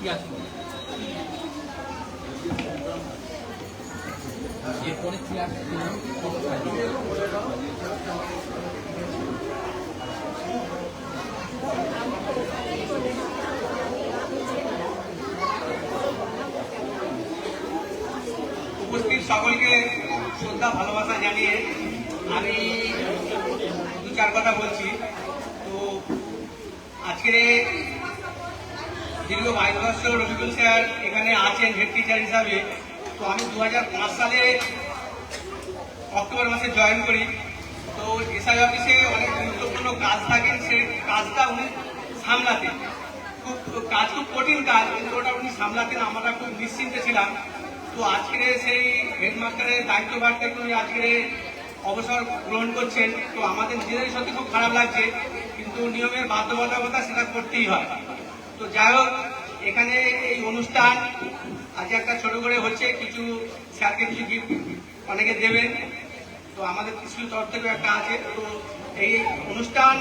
কি আছে এরপরে কি আছে উপস্থিত সকলকে শ্রদ্ধা ভালোবাসা জানিয়ে আমি দু চার কথা বলছি। তো আজকে দীর্ঘ 22 বছর রফিকুল স্যার এখানে আছেন হেড টিচার হিসাবে। তো আমি 2005 সালে অক্টোবর মাসে জয়েন করি। তো এসআই অফিসে অনেক গুরুত্বপূর্ণ কাজ থাকেন, সেই কাজটা উনি সামলাতেন। খুব কঠিন কাজ, কিন্তু ওটা উনি সামলাতেন, আমরা খুব নিশ্চিন্তে ছিলাম। তো আজকে সেই হেডমাস্টারের দায়িত্বভার থেকে উনি আজকে অবসর গ্রহণ করছেন। তো আমাদের নিজেদের সত্যি খুব খারাপ লাগছে, কিন্তু নিয়মের বাধ্যবাধকতা সেটা করতেই হয়। তো যাই হোক, এখানে এই অনুষ্ঠান আজ একটা ছোট করে হচ্ছে, কিছু স্যারকে কিছু গিফট অনেকে দেবেন। তো আমাদের স্কুল তরফ থেকেও একটা আছে। তো এই অনুষ্ঠান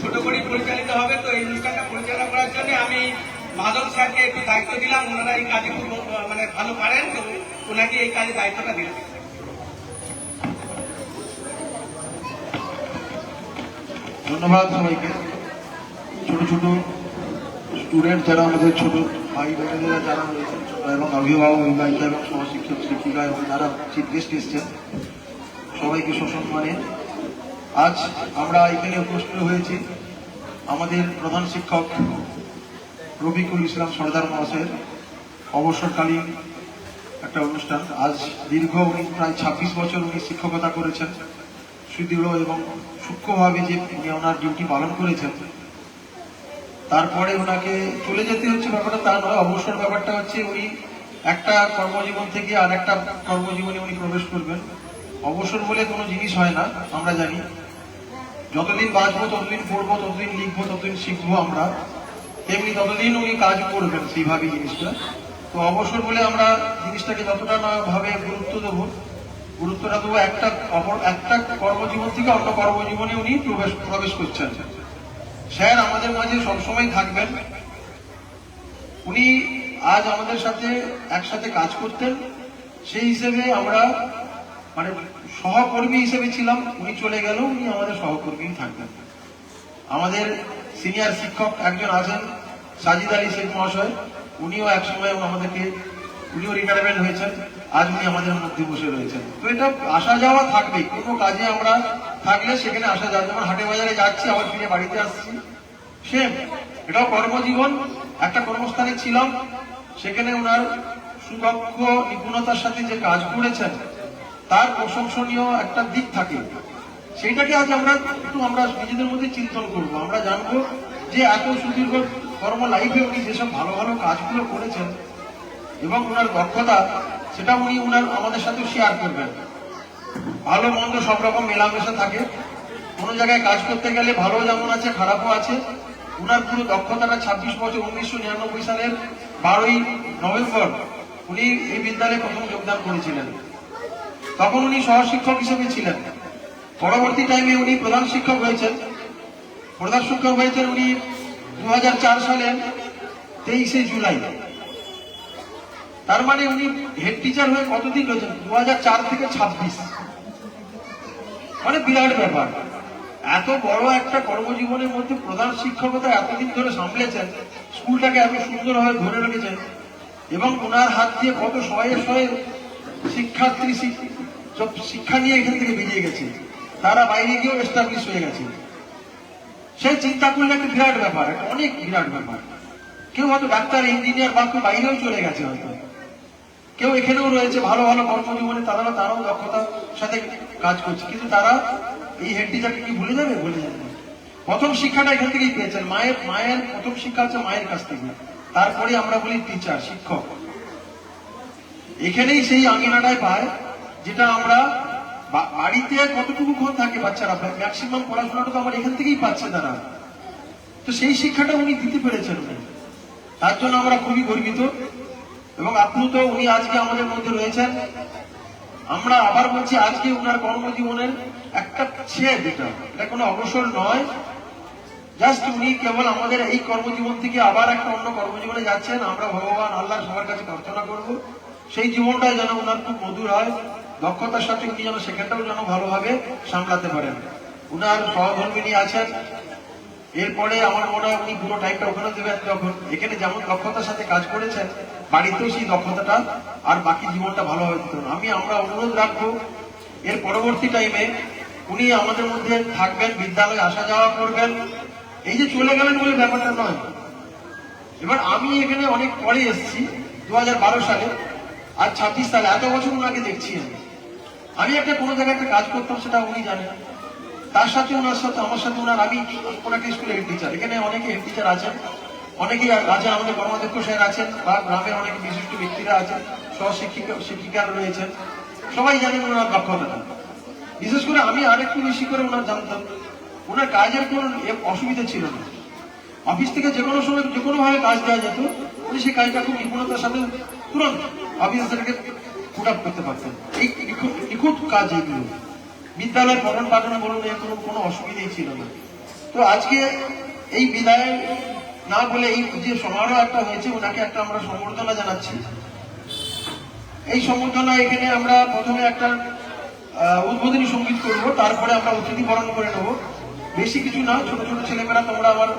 ছোট করে পরিচালিত হবে। তো এই অনুষ্ঠানটা পরিচালনা করার জন্য আমি মাধব স্যারকে একটু দায়িত্ব দিলাম। ওনারা এই কাজে খুব ভালো পারেন, তো ওনাকে এই কাজে দায়িত্বটা দিলাম। ধন্যবাদ সবাইকে। ছোট ছোট স্টুডেন্ট যারা আমাদের ছোট ভাই বোনেরা যারা রয়েছেন এবং অভিভাবক অভিভাবিকা এবং সহশিক্ষক শিক্ষিকা এবং যারা চিফ গেস্ট এসছেন, সবাইকে সসম্মানে আজ আমরা এখানে উপস্থিত হয়েছি আমাদের প্রধান শিক্ষক রফিকুল ইসলাম সর্দার মহাশয়ের অবসরকালীন একটা অনুষ্ঠান। আজ দীর্ঘ উনি প্রায় 26 বছর উনি শিক্ষকতা করেছেন, সুদৃঢ় এবং সূক্ষ্মভাবে যে উনি ওনার ডিউটি পালন করেছেন। তারপরে ওনাকে চলে যেতে হচ্ছে, ব্যাপারটা তা নয়। অবসর ব্যাপারটা হচ্ছে উনি একটা কর্মজীবন থেকে আর একটা কর্মজীবনে উনি প্রবেশ করবেন। অবসর বলে কোনো জিনিস হয় না, আমরা জানি। যতদিন বাঁচবো ততদিন পড়বো, ততদিন লিখবো, ততদিন শিখবো আমরা, তেমনি ততদিন উনি কাজ করবেন সেইভাবে জিনিসটা। তো অবসর বলে আমরা জিনিসটাকে যতটা না ভাবে গুরুত্বটা দেবো একটা কর্মজীবন থেকে অন্য কর্মজীবনে উনি প্রবেশ করছেন। স্যার আমাদের মাঝে সবসময় থাকবেন। উনি আজ আমাদের সাথে একসাথে কাজ করতেন, সেই হিসেবে আমরা সহকর্মী হিসেবে ছিলাম। উনি চলে গেলেও উনি আমাদের সহকর্মী থাকবেন। আমাদের সিনিয়র শিক্ষক একজন আছেন সাজিদ আলী শেখ মহাশয়, উনিও একসময় উনিও রিটায়ারমেন্ট হয়েছেন, আজ উনি আমাদের মধ্যে বসে রয়েছেন। তো এটা আসা যাওয়া থাকবেই, কোনো কাজে আমরা থাকলে সেখানে আসা যাওয়া, যেমন হাটে বাজারে যাচ্ছি আবার ফিরে বাড়িতে আসছি, সেম এটাও কর্মজীবন। একটা কর্মস্থানে ছিলাম, সেখানে ওনার সুদক্ষ নিপুণতার সাথে যে কাজ করেছেন তার প্রশংসনীয় একটা দিক থাকে, সেইটাকে আজ আমরা নিজেদের মধ্যে চিন্তন করব। আমরা জানবো যে এত সুদীর্ঘ কর্ম লাইফে উনি যেসব ভালো ভালো কাজগুলো করেছেন এবং ওনার দক্ষতা, সেটা উনি আমাদের সাথে শেয়ার করবেন। ভালো মন্দ সব রকম মেলামেশা থাকে, কোনো জায়গায় কাজ করতে গেলে ভালো যেমন আছে খারাপও আছে। উনার পুরো দক্ষতাটা 26 বছর, 1999 সালের 12ই নভেম্বর উনি এই বিদ্যালয়ে প্রথম যোগদান করেছিলেন। তখন উনি সহশিক্ষক হিসেবে ছিলেন। পরবর্তী টাইমে উনি প্রধান শিক্ষক হয়েছেন উনি 2004 সালের 23শে জুলাই। তার মানে উনি হেড টিচার হয়ে কতদিন রয়েছেন? 2004 থেকে 26, মানে বিরাট ব্যাপার। এত বড় একটা কর্মজীবনের মধ্যে প্রধান শিক্ষকতা এতদিন ধরে সামলেছেন, স্কুলটাকে এত সুন্দরভাবে ধরে রেখেছেন, এবং ওনার হাত দিয়ে কত শয়ে শয়ে শিক্ষার্থী শিক্ষা নিয়ে এখান থেকে বেরিয়ে গেছে, তারা বাইরে গিয়েও এস্টাবলিশ হয়ে গেছে। সেই চিন্তা করলে একটা বিরাট ব্যাপার, অনেক বিরাট ব্যাপার। কেউ হয়তো ডাক্তার, ইঞ্জিনিয়ার বা কেউ বাইরেও চলে গেছে, হয়তো কেউ এখানেও রয়েছে ভালো ভালো কর্মজীবনে, তারাও দক্ষতার সাথে কাজ করছে, কিন্তু তারা এই হেড টিচারকে কি ভুলে যাবে? প্রথম শিক্ষাটা এখান থেকেই পেয়েছেন। মায়ের প্রথম শিক্ষা হচ্ছে মায়ের কাছ থেকে, তারপরে আমরা বলি টিচার, শিক্ষক। এখানেই সেই আঙিনাটায় পায়, যেটা আমরা বাড়িতে কতটুকু ক্ষণ থাকে বাচ্চারা, ম্যাক্সিমাম পড়াশোনাটা তো আমার এখান থেকেই পাচ্ছে তারা। তো সেই শিক্ষাটা উনি দিতে পেরেছেন, তার জন্য আমরা খুবই গর্বিত এবং আপ্লুত। উনি আজকে আমাদের মধ্যে রয়েছেন। আমরা আবার বলছি, আজকে উনার কর্মজীবনের একটা ছেদ, এটা কোনো অবসর নয়, জাস্ট উনি কেবল আমাদের এই কর্মজীবন থেকে আবার একটা অন্য কর্মজীবনে যাচ্ছেন। আমরা ভগবান আল্লাহ সবার কাছে প্রার্থনা করব সেই জীবনটাই যেন ওনার খুব মধুর হয়, দক্ষতার সাথে উনি যেন সেখানটাও যেন ভালোভাবে সামলাতে পারেন। উনার সহধর্মিনী আছেন, এরপরে আমার মনে হয় উনি পুরো টাইমটা ওখানে দেবেন। যখন এখানে যেমন দক্ষতার সাথে কাজ করেছেন, বাড়িতেও সেই দক্ষতাটা আর বাকি জীবনটা ভালোভাবে দিতে হবে। আমরা অনুরোধ রাখবো এর পরবর্তী টাইমে উনি আমাদের মধ্যে থাকবেন, বিদ্যালয়ে আসা যাওয়া করবেন। এই যে চলে গেলেন বলে ব্যাপারটা নয়। এবার আমি এখানে অনেক পরে এসেছি, 2012 সালে, আর 26 সালে, এত বছর ওনাকে দেখছি। আমি একটা কোনো জায়গায় একটা কাজ করতাম, সেটা উনি জানেন। তার সাথে ওনার সাথে আমার সাথে ওনার, আমি ওনাকে স্কুলে হেড টিচার, এখানে অনেকে হেড টিচার আছেন, অনেকেই আছেন, আমাদের কর্মাধ্যক্ষ স্যার আছেন, বা গ্রামের অনেক বিশিষ্ট ব্যক্তিরা আছেন, শিক্ষিকারা রয়েছেন, সবাই জানেন ওনার দক্ষতাটা। বিশেষ করে আমি আরেকটু বেশি করে ওনার জানতাম, ওনার কাজের কোনো অসুবিধা ছিল না। অফিস থেকে যে কোনো সময় যে কোনো ভাবে কাজ দেওয়া যেত, উনি সেই কাজটা খুব নিপুণতার সাথে তুরন্ত অফিসারকে পুট আপ করতে পারতেন। এই নিখুঁত কাজ এগুলো, বিদ্যালয়ের পঠন পাঠনে বলুন, কোনো অসুবিধাই ছিল না। তো আজকে এই বিদায় না বলে এই যে সমারোহ একটা হয়েছে, ওনাকে একটা আমরা সম্বর্ধনা জানাচ্ছি। এই সম্বর্ধনা এখানে আমরা প্রথমে একটা উদ্বোধনী সঙ্গীত করব, তারপরে আমরা অতিথি বরণ করে নেব। বেশি কিছু না, ছোট ছোট ছেলেমেয়েরা, তোমরা আমার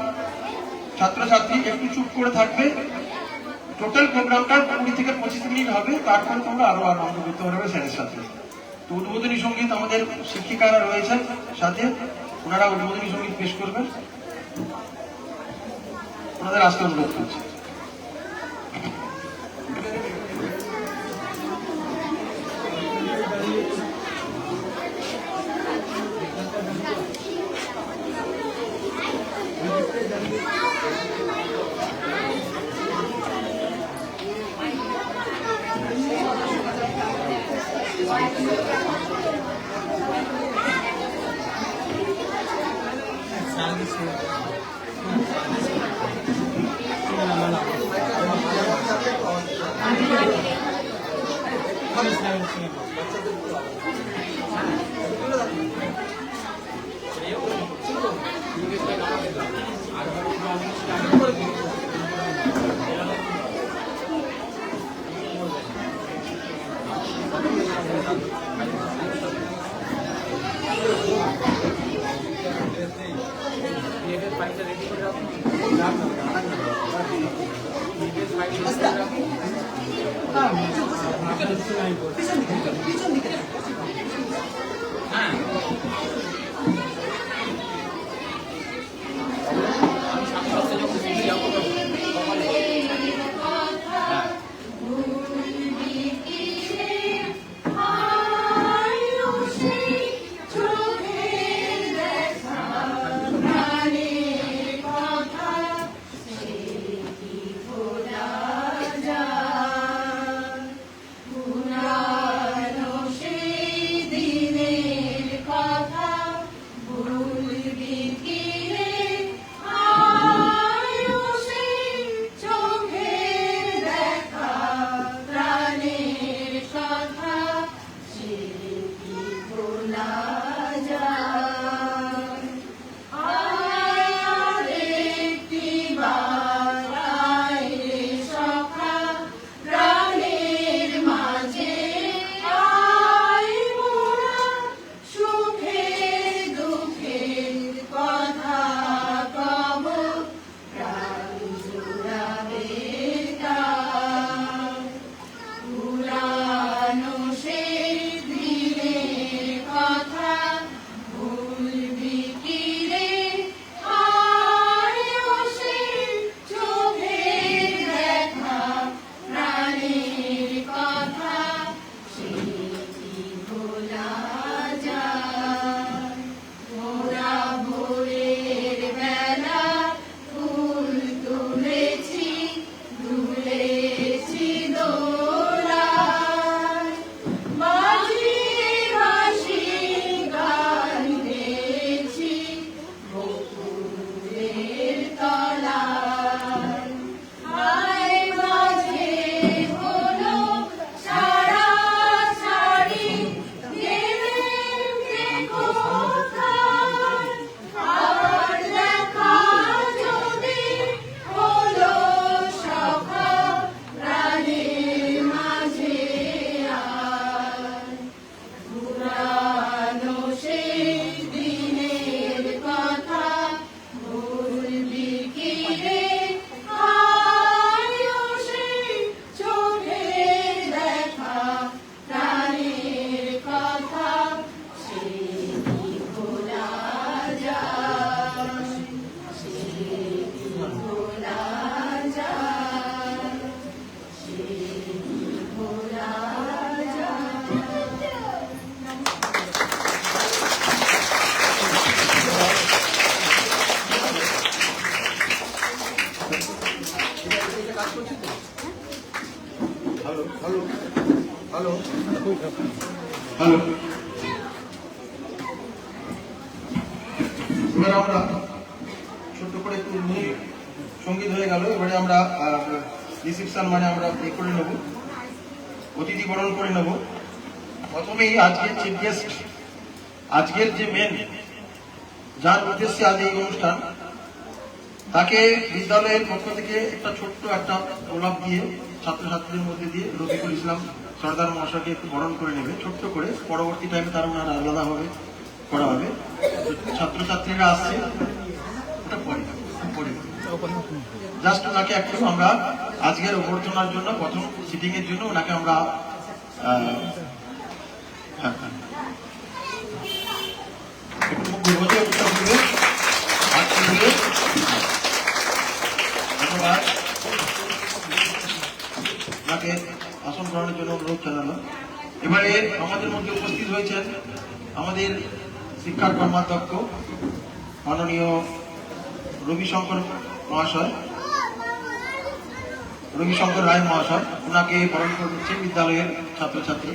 ছাত্রছাত্রী, একটু চুপ করে থাকবে। টোটাল প্রোগ্রামটা 20 থেকে 25 মিনিট হবে, তারপরে তোমরা আরো আনন্দ করতে পারবে স্যারের সাথে। তো উদ্বোধনী সঙ্গীত আমাদের শিক্ষিকারা রয়েছেন সাথে, ওনারা উদ্বোধনী সঙ্গীত পেশ করবেন, ওনাদের আসতে অনুরোধ করছি। কাজ করছি তো হ্যালো হ্যালো হ্যালো হ্যালো এবার আমরা ছোট্ট করে একটু সঙ্গীত হয়ে গেল। এবারে আমরা রিসেপশন মানে আমরা এ করে নেব, অতিথি বরণ করে নেব। প্রথমেই আজকের চিফ গেস্ট, আজকের যে মেন যার উদ্দেশ্যে আজ এই অনুষ্ঠান, তাকে বিদ্যালয়ের পক্ষ থেকে একটা ছোট্ট একটা গোলাপ দিয়ে ছাত্রছাত্রীদের মধ্যে দিয়ে রফিকুল ইসলাম সর্দার মহাশয়কে একটু বরণ করে নেবে ছোট্ট করে। পরবর্তী টাইমে তার ওনার আলাদাভাবে করা হবে। ছাত্রছাত্রীরা আসছে, ওটা পরে জাস্ট ওনাকে একটু আমরা আজকের অভ্যর্থনার জন্য প্রথম সিটিং এর জন্য ওনাকে আমরা একটু গর্বতে উৎসব দিবে ধন্যবাদ। ওনাকে আসন গ্রহণের জন্য অনুরোধ জানালো। এবারে আমাদের মধ্যে উপস্থিত হয়েছেন আমাদের শিক্ষার কর্মাধ্যক্ষ মাননীয় রবিশঙ্কর মহাশয়, রবিশঙ্কর রায় মহাশয়। ওনাকে বরণ করে দিচ্ছে বিদ্যালয়ের ছাত্রছাত্রী।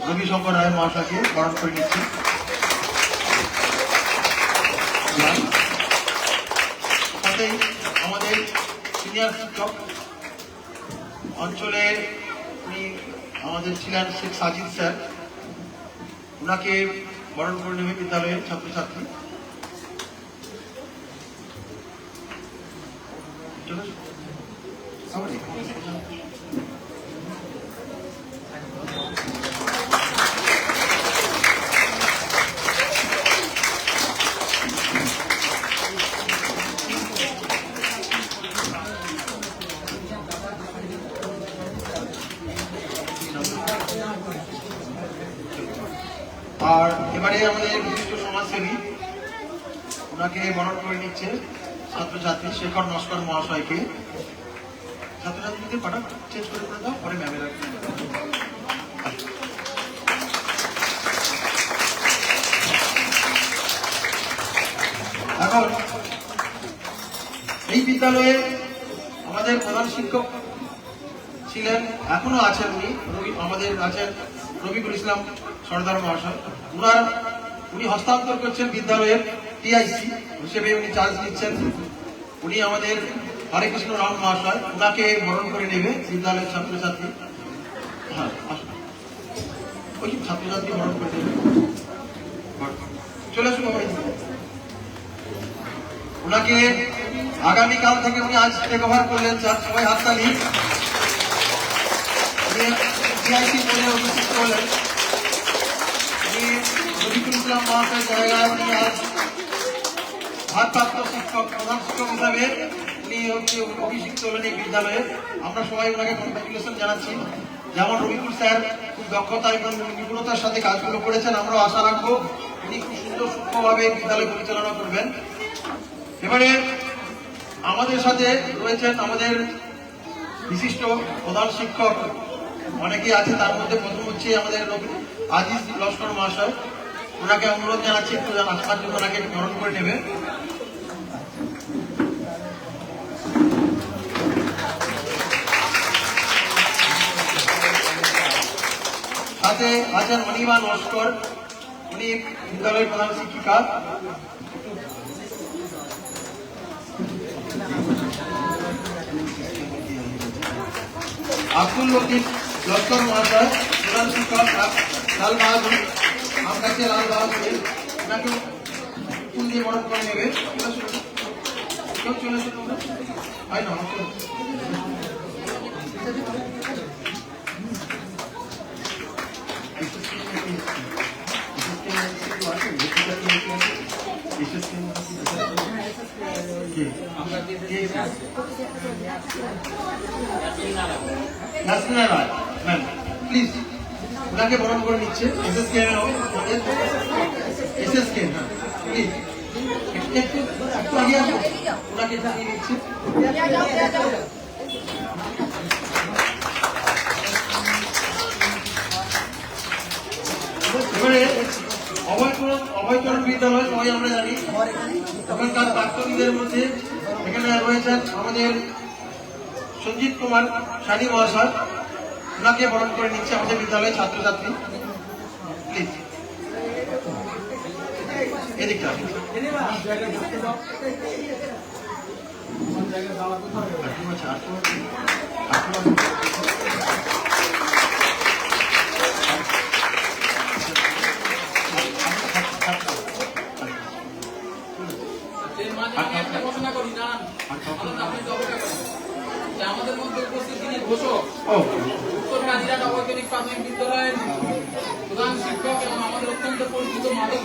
রবিশঙ্কর রায় মহাশয়কে বরণ করে নিচ্ছে। সাথেই আমাদের সিনিয়র শিক্ষক অঞ্চলের উনি আমাদের ছিলেন শেখ সাজিদ স্যার, ওনাকে বরণ করে নেবে বিদ্যালয়ের ছাত্রছাত্রী। আর এবারে আমাদের বিশিষ্ট সমাজসেবী, ওনাকে বরণ করে নিচ্ছে ছাত্রছাত্রী শেখর নস্কর মহাশয়কে। ছাত্রছাত্রীদের পাঠা চেঞ্জ করে দাও, পরে ম্যামের এখন এই বিদ্যালয়ে আমাদের প্রধান শিক্ষক ছিলেন, এখনো আছেন উনি, আমাদের আছেন রফিকুল ইসলাম সর্দার মহাশয়। উনি হস্তান্তর করছেন বিদ্যালয়ের টিআইসি হিসেবে, উনি চার্জ নিচ্ছেন। উনি আমাদের হরে কৃষ্ণ রাম মহাশয়, ওনাকে বরণ করে নেবে বিদ্যালয়ের ছাত্রছাত্রী। হ্যাঁ, ওই ছাত্রছাত্রী বরণ করে নেবে। চলে আসুন ভাই। ওনাকে আগামীকাল থেকে উনি আজ টেক ওভার করলেন, সবাই হাততালি। টিআইসি বলে অভিষিক্ত হলেন। রফিকুল ইসলাম মহাশয় জায়গায় উনি আজ ভারপ্রাপ্ত শিক্ষক, প্রধান শিক্ষক হিসাবে উনি অভিষিক্ত হলেন এই বিদ্যালয়ে। আমরা সবাই ওনাকে কংগ্রাচুলেশন জানাচ্ছি। যেমন রফিকুল স্যার খুব দক্ষতা এবং নিপুণতার সাথে কাজগুলো করেছেন, আমরাও আশা রাখবো উনি খুব সুন্দর সূক্ষ্মভাবে বিদ্যালয় পরিচালনা করবেন। এবারে আমাদের সাথে রয়েছেন আমাদের বিশিষ্ট প্রধান শিক্ষক, অনেকেই আছে, তার মধ্যে প্রথম হচ্ছে আমাদের আজিজ লস্কর মহাশয়। ওনাকে অনুরোধ জানাচ্ছি একটু আসার জন্য, ওনাকে বরণ করে নেবে। সাথে আছেন অনিমা লস্কর, উনি বিদ্যালয়ের প্রধান শিক্ষিকা। আব্দুল লতিফ লস্কর মহাশয়, প্রধান শিক্ষক লাল বাহাদুর, আমার কাছে লাল বাহাদুর, ওনাকে ফুল দিয়ে বরণ করে নেবে। চলে আসুন হয় না। নাসরিনা রায় ম্যাম, প্লিজ ওনাকে বরণ করে নিচ্ছে। এসএসকে এসএসকে, হ্যাঁ প্লিজ একটু আগে আসুন, ওনাকে জানিয়ে নিচ্ছে। এবারে অভয়চরণ বিদ্যালয় সবাই আমরা জানি। ওখানকার প্রাক্তনীদের মধ্যে এখানে রয়েছেন আমাদের সঞ্জিত কুমার সানি মহাশয়, ওনাকে বরণ করে নিচ্ছে আমাদের বিদ্যালয়ের ছাত্রছাত্রী। প্লিজ এদিকটা ঘোষণা করি না আমাদের মধ্যে উপস্থিত তিনি ঘোষক উত্তর কাজিরাট অবৈতনিক প্রাথমিক বিদ্যালয়ের প্রধান শিক্ষক এবং আমাদের অত্যন্ত পরিচিত মাদক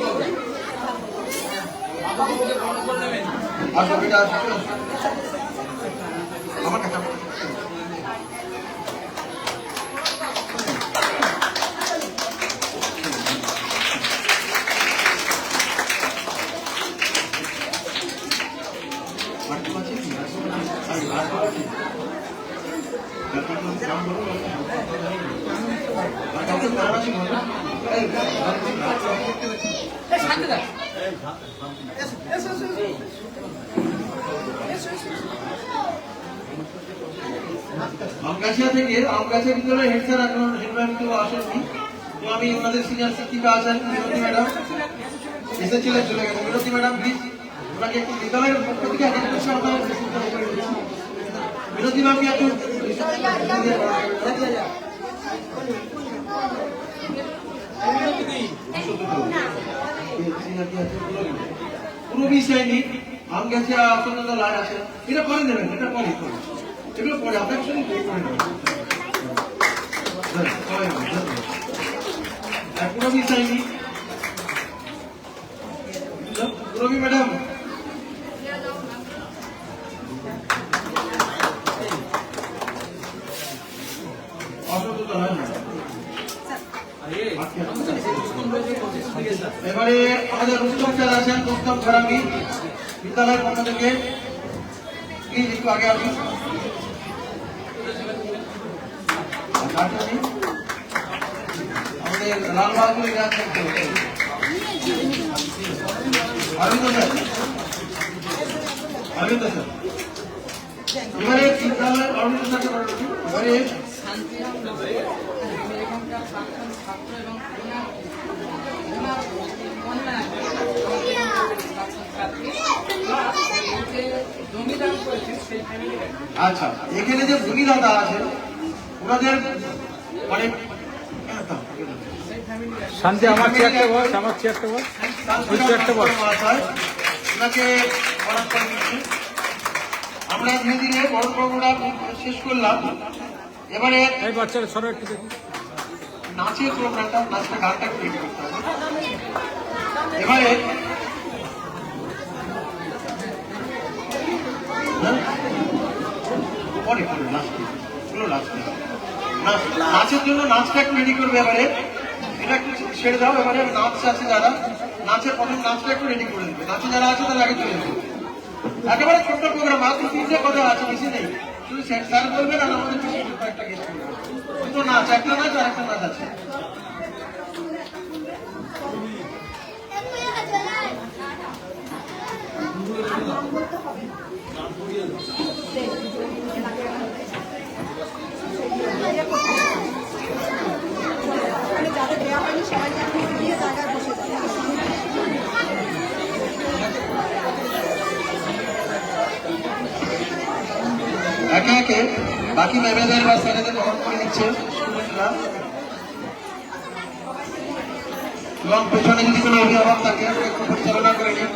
বাবুকে বরণ করে নেবেন। আমার কাছে আমগাছিয়া থেকে আমগাছিয়া বিদ্যালয়ের হেড স্যার এখন হেডম্যাম কেউ আসেননি, তো আমি ওনাদের সিনিয়র শিক্ষিকা আছেন বিরতি ম্যাডাম এসেছিলেন, চলে গেছেন। বিরতি ম্যাডাম প্লিজ ওনাকে একটু বিদ্যালয়ের পক্ষ থেকে বিরতি ম্যামকে একটু পুরো বিষয়নি আম গেছে আসন্ন লাইন আছে, এটা করে দেবেন, এটা পরে এগুলো পরে আপনার সঙ্গে করে নেবেন। পুরো বিষয়নি রবি ম্যাডাম এবারে আমাদের রুস্তম স্যার আছেন, রুস্তম খারামি বিদ্যালয়ের পক্ষ থেকে, প্লিজ একটু আগে আসুন। আমাদের লালবাহাদুর আছেন অরবিন্দ স্যার, অরবিন্দ স্যার এবারে বিদ্যালয়ের অরবিন্দ স্যারকে এবারে আচ্ছা, এখানে যে ভূমিদাতা আছেন ওনাদের মানে শান্তি আমার চেয়ারটা বস, আমার চেয়ারটা বস, ওই চেয়ারটা বস। ওনাকে বরণ করে দিচ্ছি। আমরা ধীরে ধীরে বরণ পর্বটা শেষ করলাম। এবারে এই বাচ্চারা সরো একটু দেখুন। নাচের প্রোগ্রামটা, নাচটা গানটা একটু রেডি করতে হবে। এবারে পরে পরে নাচের জন্য নাচটা একটু রেডি করবে। এবারে এটা একটু ছেড়ে দাও। এবারে নাচ আছে যারা, নাচের প্রথম নাচটা একটু রেডি করে দেবে। নাচে যারা আছে তারা আগে চলে যাবে। একেবারে ছোট্ট প্রোগ্রাম, মাত্র 3টে কথা আছে, বেশি নেই। শুধু স্যার বলবেন আর আমাদের একটা গেস্ট করবেন। দুটো নাচ, একটা নাচ আর একটা নাচ আছে। একে একে বাকি ম্যামেদের বা স্যারেদের গ্রহণ করে নিচ্ছে স্টুডেন্টরা, এবং পেছনে যদি কোনো অভিভাবক থাকে একটু পরিচালনা করে নিন।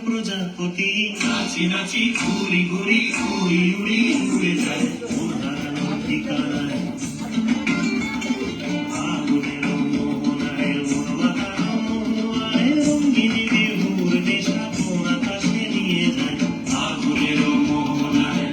প্রজাপতি নাচি নাচি ঘুরি ঘুরি উড়ি উড়ি উড়ে যায় মন হারানোর ঠিকানায় আগুনের মোহনায় মন মাতানো মোহনায় রঙ্গিনী বিহুর নেশা কোন আকাশে নিয়ে যায় আগুনের মোহনায়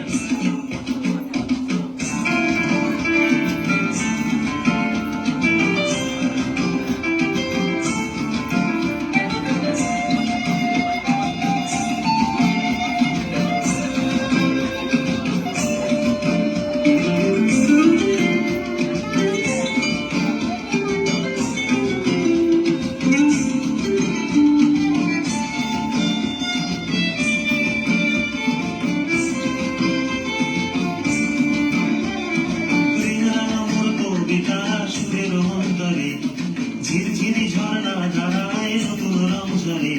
ঝিরঝিরি ঝর্ণা ধারায় নতুন রং ঝরে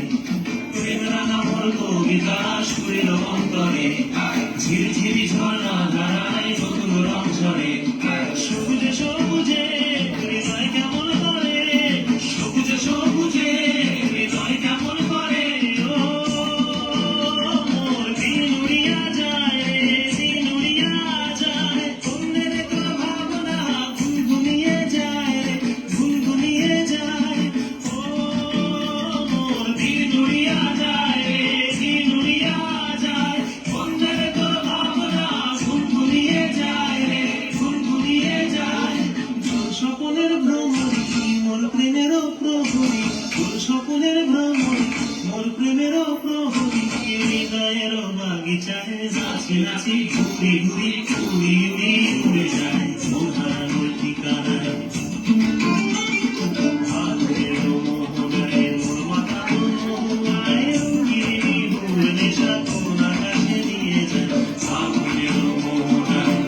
প্রেমরা নামর কবিতা সুরের অন্তরে ঝিরঝিরি ঝর্ণা ধারায় নতুন রং ঝরে সবুজে সবুজে হৃদয় কেমন করে সবুজে সবুজে হৃদয় কেমন করে ও মোর দিন উড়িয়া যায় রে দিন উড়িয়া যায় অন্যের তোর ভাবনা ঘুমিয়ে যায় রে ঘুমিয়ে যায় ও মোর দিন উড়িয়া যায় রে দিন উড়িয়া যায় অন্যের তোর ভাবনা ঘুমিয়ে যায় রে ঘুমিয়ে যায় তোর স্বপ্নের ভ্রমণী মোর প্রেমের প্রহরী তোর স্বপ্নের ভ্রমণী মোর প্রেমের প্রহরী হৃদয়ের বাগিচায় নাচি নাচি ঘুরি ঘুরি উড়ি উড়ি উড়ে যায় মন হারানোর ঠিকানায় আগুনের মোহনায় মোর মাতানো মোহনায় রঙ্গিনী বিহুর নেশা কোন আকাশে নিয়ে যায় আগুনের মোহনায়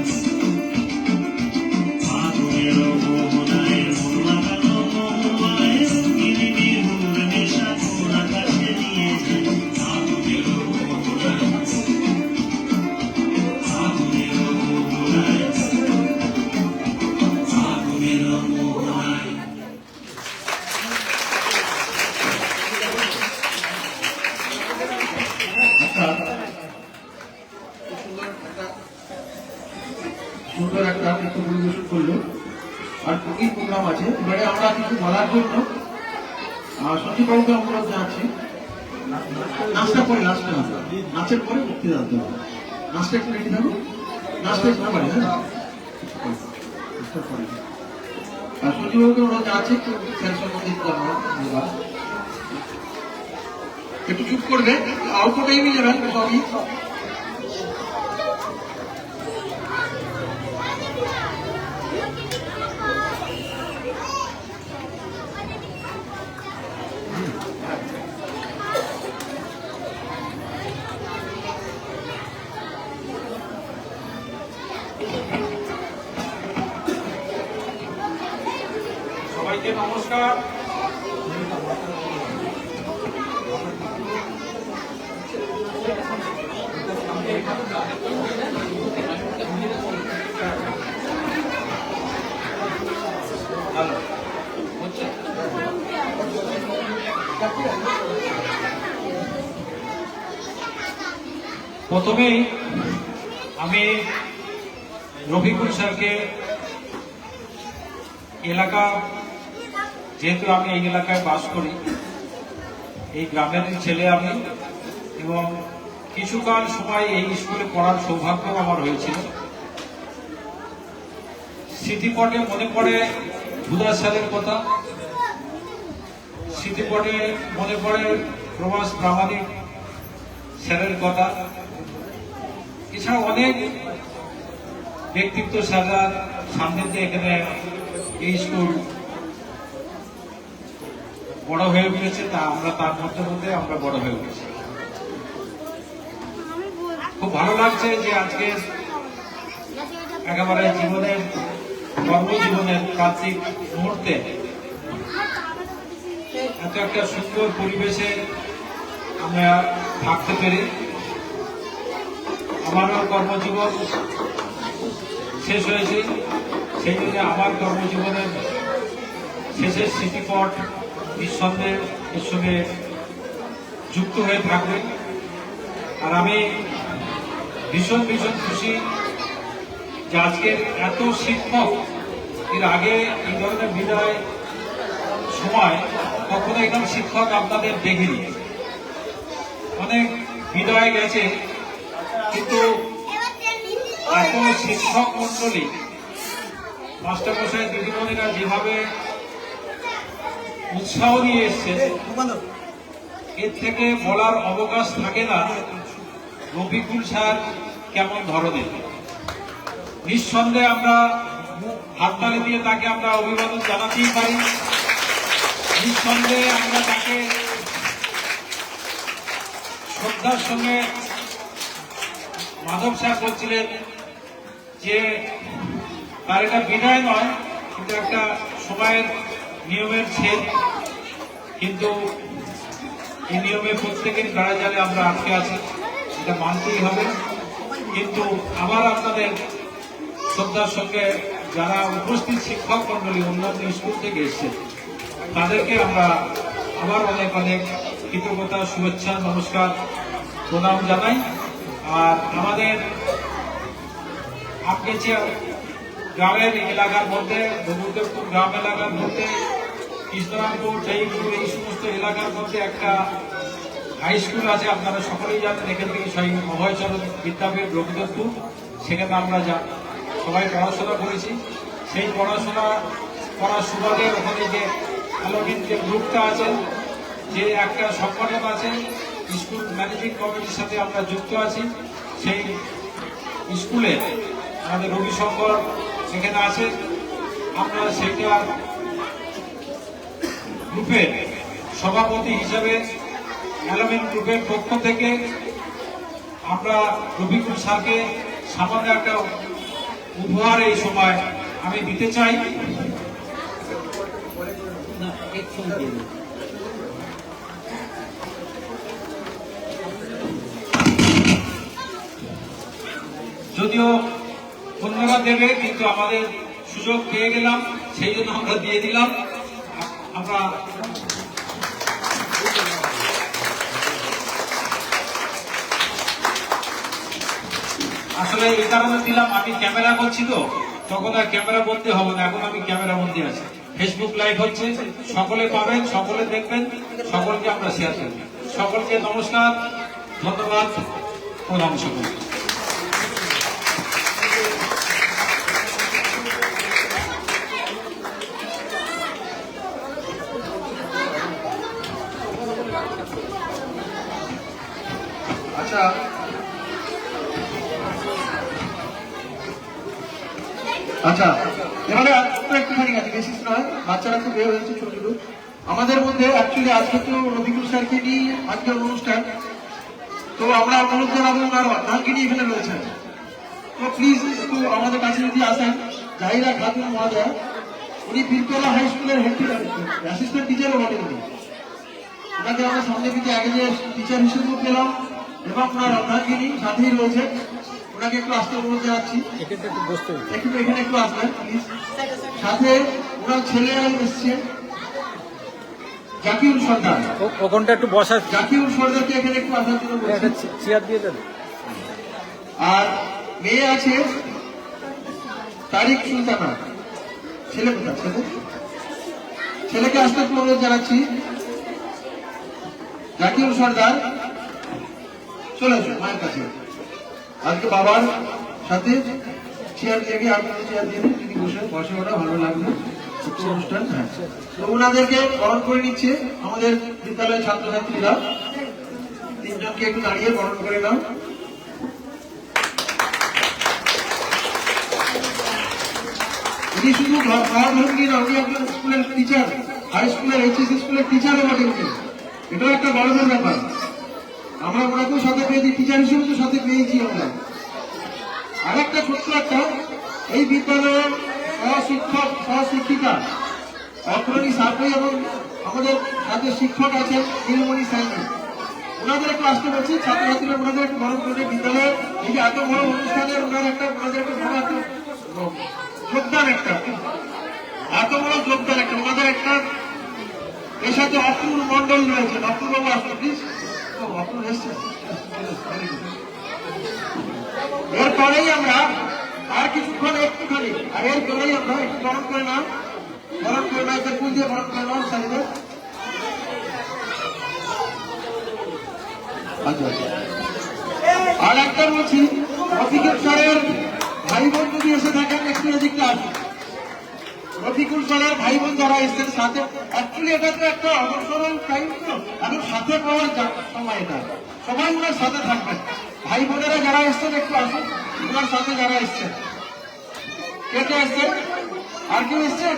আগুনের মোহনায় মোর মাতানো মোহনায় রঙ্গিনী বিহুর নেশা কোন আকাশে নিয়ে যায় আগুনের মোহনায় আগুনের মোহনায় আগুনের মোহনায় আচ্ছা সুন্দর একটা নৃত্য পরিবেশন করলো আর কি প্রোগ্রাম আছে এবারে আমরা কিছু বলার জন্য সঞ্জীব বাবুকে অনুরোধ জানাচ্ছি নাচটা পরে লাস্টে হবে নাচের পরে মুক্তি জানতে হবে নাচটা একটু রেডি থাকো নাচটা একটু পারে হ্যাঁ নাচটা পরে আর সঞ্জীব বাবুকে অনুরোধ জানাচ্ছি একটু স্যার সম্বন্ধে একটু চুপ করবে অল্প টাইমে যাবেন সবই সবাইকে নমস্কার। প্রথমেই আমি রফিকুল স্যারকে এলাকা, যেহেতু আমি এই এলাকায় বাস করি, এই গ্রামের ছেলে আমি, এবং কিছুকাল সময় এই স্কুলে পড়ার সৌভাগ্য আমার হয়েছিল। স্মৃতিপটে মনে পড়ে ভুদা স্যারের কথা, স্মৃতিপটে মনে পড়ে প্রভাস প্রামাণিক স্যারের কথা, এছাড়া অনেক ব্যক্তিত্ব স্যাররা সামনে দিয়ে এখানে এই স্কুল বড় হয়ে উঠেছে, তা আমরা তার মধ্যে আমরা বড় হয়ে উঠেছি। খুব ভালো লাগছে যে আজকে একেবারে জীবনের কর্মজীবনের প্রান্তিক মুহূর্তে এত একটা সুন্দর পরিবেশে আমরা থাকতে পেরে। আমারও কর্মজীবন শেষ হয়েছে, সেই জন্য আমার কর্মজীবনের শেষের স্মৃতিপট নিঃসন্দেহে এর সঙ্গে যুক্ত হয়ে থাকবে। আর আমি ভীষণ ভীষণ খুশি যে আজকের এত শিক্ষক এর আগে এই ধরনের বিদায় সময় কখনো এখানে শিক্ষক আপনাদের দেখিনি। অনেক বিদায় গেছে, কিন্তু এত শিক্ষক মন্ডলী মাস্টারমশাই দিদিমণিরা যেভাবে উৎসাহ নিয়ে এসছে, এর থেকে বলার অবকাশ থাকে না রফিকুল স্যার কেমন ধরনের। নিঃসন্দেহে আমরা হাততালি দিয়ে তাকে আমরা অভিবাদন জানাতেই পারি। নিঃসন্দেহে আমরা তাকে শ্রদ্ধার সঙ্গে, মাধব স্যার বলছিলেন যে তার এটা বিদায় নয়, কিন্তু একটা সময়ের নিয়মের ছেদ, কিন্তু এই নিয়মে প্রত্যেকের বেড়া জালে আমরা আটকে আছি, এটা মানতেই হবে। কিন্তু আবার আপনাদের শ্রদ্ধার সঙ্গে যারা উপস্থিত শিক্ষক মন্ডলী অন্যান্য স্কুল থেকে এসছে তাদেরকে আমরা আবার অনেক অনেক কৃতজ্ঞতা, শুভেচ্ছা, নমস্কার, প্রণাম জানাই। আর আমাদের আপগেছিয়া গ্রামের এলাকার মধ্যে, বগুড়দেবপুর গ্রাম এলাকার মধ্যে, কৃষ্ণরামপুর, জয়পুর, এই সমস্ত এলাকার মধ্যে একটা হাই স্কুল আছে, আপনারা সকলেই জানেন। এখান থেকে সেই অভয়চরণ বিদ্যাপীঠ রঘুদেবপুর, সেখানে আমরা সবাই পড়াশোনা করেছি। সেই পড়াশোনা করার সুবাদে ওখানে যে আলোকিন যে গ্রুপটা আছে, যে একটা সংগঠন আছে, স্কুল ম্যানেজিং কমিটির সাথে আমরা যুক্ত আছি। সেই স্কুলে আমাদের রবিশঙ্কর সেখানে আছে। আমরা সেইটা গ্রুপের সভাপতি হিসেবে অ্যালামিন গ্রুপের পক্ষ থেকে আমরা রফিকুল স্যারকে সামান্য একটা উপহার এই সময় আমি দিতে চাই। যদিও অন্যরা দেবে, কিন্তু আমাদের সুযোগ পেয়ে গেলাম, সেই জন্য আমরা দিয়ে দিলাম। আমরা আসলে এই কারণে দিলাম, আমি ক্যামেরা করছি তো, তখন আর ক্যামেরা বলতে হবে না, এখন আমি ক্যামেরা বন্দি আছি। ফেসবুক লাইভ হচ্ছে, সকলে পাবেন, সকলে দেখবেন, সকলকে আমরা শেয়ার করব। সকলকে নমস্কার, ধন্যবাদ, প্রণাম সকল। আচ্ছা, আচ্ছা, এবারে একটুখানি আছে, বেশি নয়, বাচ্চারা খুব বের হয়েছে ছোট ছোট। আমাদের মধ্যে অ্যাকচুয়ালি আজকে তো রফিকুল স্যারকে নিয়ে আজকের অনুষ্ঠান, তো আমরা অনুরোধ জানাবো ওনার অর্ধাঙ্গিনী এখানে রয়েছেন, তো প্লিজ একটু আমাদের কাছে যদি আসেন। জাহিরা খাতুন মহাদয়া, উনি বীরতলা হাই স্কুলের হেড অ্যাসিস্ট্যান্ট টিচারও বটে উনি। ওনাকে আমরা সামনে থেকে আগে যে টিচার হিসেবেও পেলাম, এবং ওনার অর্ধাঙ্গিনী সাথেই রয়েছে। ওনাকে একটু আসতে অনুরোধ জানাচ্ছি, একটু এখানে একটু আসবেন প্লিজ। সাথে ওনার ছেলে এসছে জাকিউল সর্দার, ওখানটা একটু বসা, জাকিউল সর্দারকে এখানে একটু আসার জন্য বলছি। চেয়ার দিয়ে দেন। আর মেয়ে আছে তারিক সুলতানা, ছেলে কোথায়? ছেলেকে আসতে একটু অনুরোধ জানাচ্ছি। জাকিউল সর্দার চলে আসুন মায়ের কাছে। আজকে বাবার সাথে চেয়ার দিয়ে আপনাদের চেয়ার দিয়ে যদি বসে ওরা ভালো লাগবে অনুষ্ঠান। হ্যাঁ, তো ওনাদেরকে বরণ করে নিচ্ছে আমাদের বিদ্যালয়ের ছাত্রছাত্রীরা। তিনজনকে একটু দাঁড়িয়ে বরণ করে নাও। উনি শুধু ভারতভূমি না, উনি একজন স্কুলের টিচার, হাই স্কুলের এইচএসসি স্কুলের টিচারও বটে উনি। এটাও একটা গর্বের ব্যাপার। আমরা ওনাকেও সাথে পেয়েছি, টিচার হিসেবে তো সাথে পেয়েছি আমরা। আর একটা ছোট্ট একটা, এই বিদ্যালয়ের সহশিক্ষক সহশিক্ষিকা অগ্রণী সার্ভে এবং আমাদের সাথে শিক্ষক আছেন নীলমণি সাইনি, ওনাদের একটু আসতে বলছি। ছাত্রছাত্রীরা ওনাদের একটু বরণ করে বিদ্যালয়ের এই যে এত বড় অনুষ্ঠানে ওনাদের একটা বড় একটা যোগদান, একটা এত বড় যোগদান, একটা ওনাদের একটা। এর সাথে অপুর মন্ডল রয়েছে, অপুরবাবু আসুন প্লিজ। আপনার এসছেন? এরপরেই আমরা আর কিছুক্ষণ একটুখানি, আর এরপরেই আমরা একটু গরম করে নাও, এটা ফুল দিয়ে গরম করে নাও সাইডে। আচ্ছা আচ্ছা। আর একটা বলছি, রফিকুল স্যারের ভাই বোন যদি এসে থাকেন একটু এদিকটা আসুন। রফিকুল স্যারের ভাই বোন যারা এসছেন সাথে, অ্যাকচুয়ালি এটা তো একটা অবসরের টাইম, তো এখন সাথে পাওয়ার সময় এটা, সবাই ওনার সাথে থাকবেন। ভাই বোনেরা যারা এসছেন একটু আসুন, ওনার সাথে যারা এসছেন। কে কে এসছেন? আর কেউ এসছেন?